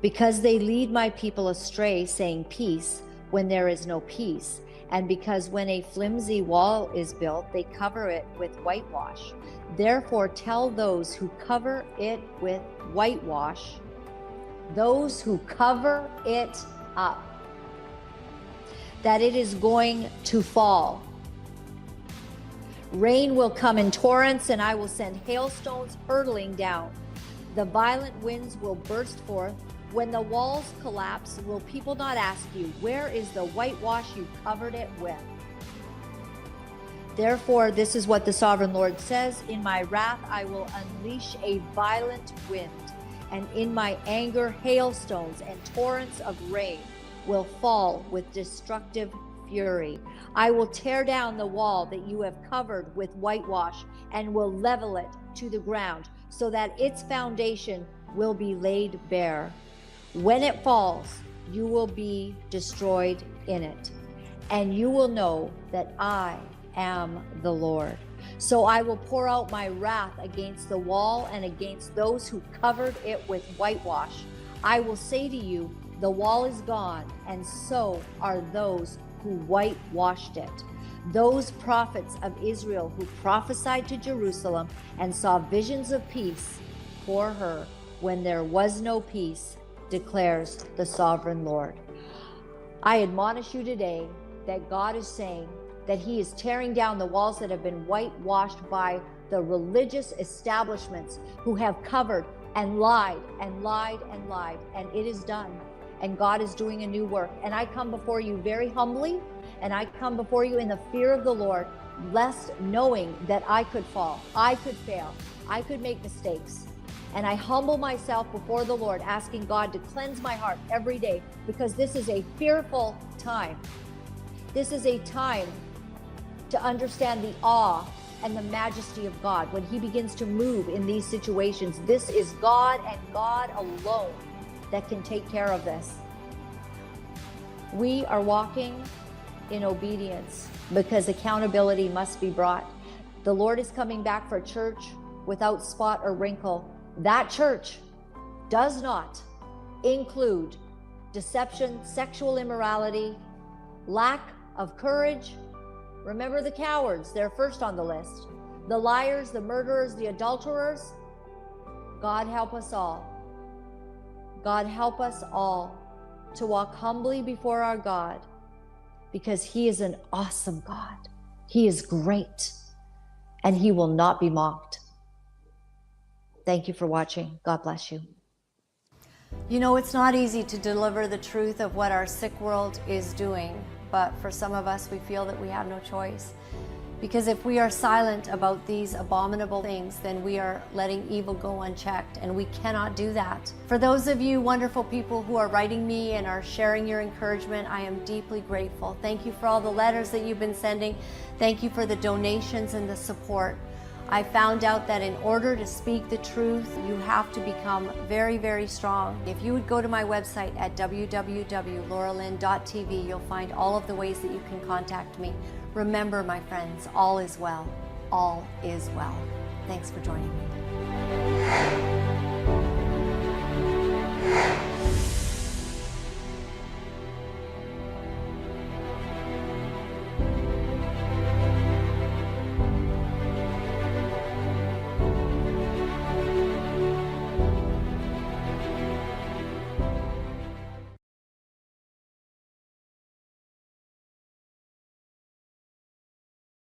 Because they lead my people astray, saying peace when there is no peace, and because when a flimsy wall is built, they cover it with whitewash. Therefore tell those who cover it with whitewash, those who cover it up, that it is going to fall. Rain will come in torrents, and I will send hailstones hurtling down. The violent winds will burst forth. When the walls collapse, will people not ask you, where is the whitewash you covered it with? Therefore, this is what the sovereign Lord says, in my wrath I will unleash a violent wind, and in my anger hailstones and torrents of rain will fall with destructive fury. I will tear down the wall that you have covered with whitewash and will level it to the ground so that its foundation will be laid bare. When it falls, you will be destroyed in it, and you will know that I am the Lord. So I will pour out my wrath against the wall and against those who covered it with whitewash. I will say to you, the wall is gone, and so are those who whitewashed it. Those prophets of Israel who prophesied to Jerusalem and saw visions of peace for her when there was no peace, declares the sovereign Lord. I admonish you today that God is saying that he is tearing down the walls that have been whitewashed by the religious establishments who have covered and lied and lied and lied, and it is done. And God is doing a new work. And I come before you very humbly, and I come before you in the fear of the Lord, lest knowing that I could fall, I could fail, I could make mistakes. And I humble myself before the Lord, asking God to cleanse my heart every day, because this is a fearful time. This is a time to understand the awe and the majesty of God when he begins to move in these situations. This is God and God alone that can take care of this. We are walking in obedience because accountability must be brought. The Lord is coming back for a church without spot or wrinkle. That church does not include deception, sexual immorality, lack of courage. Remember the cowards, they're first on the list. The liars, the murderers, the adulterers. God help us all. God help us all to walk humbly before our God, because he is an awesome God. He is great, and he will not be mocked. Thank you for watching. God bless you. You know, it's not easy to deliver the truth of what our sick world is doing, but for some of us, we feel that we have no choice. Because if we are silent about these abominable things, then we are letting evil go unchecked, and we cannot do that. For those of you wonderful people who are writing me and are sharing your encouragement, I am deeply grateful. Thank you for all the letters that you've been sending. Thank you for the donations and the support. I found out that in order to speak the truth, you have to become very, very strong. If you would go to my website at www.laura-lynn.tv, you'll find all of the ways that you can contact me. Remember, my friends, all is well. All is well. Thanks for joining me.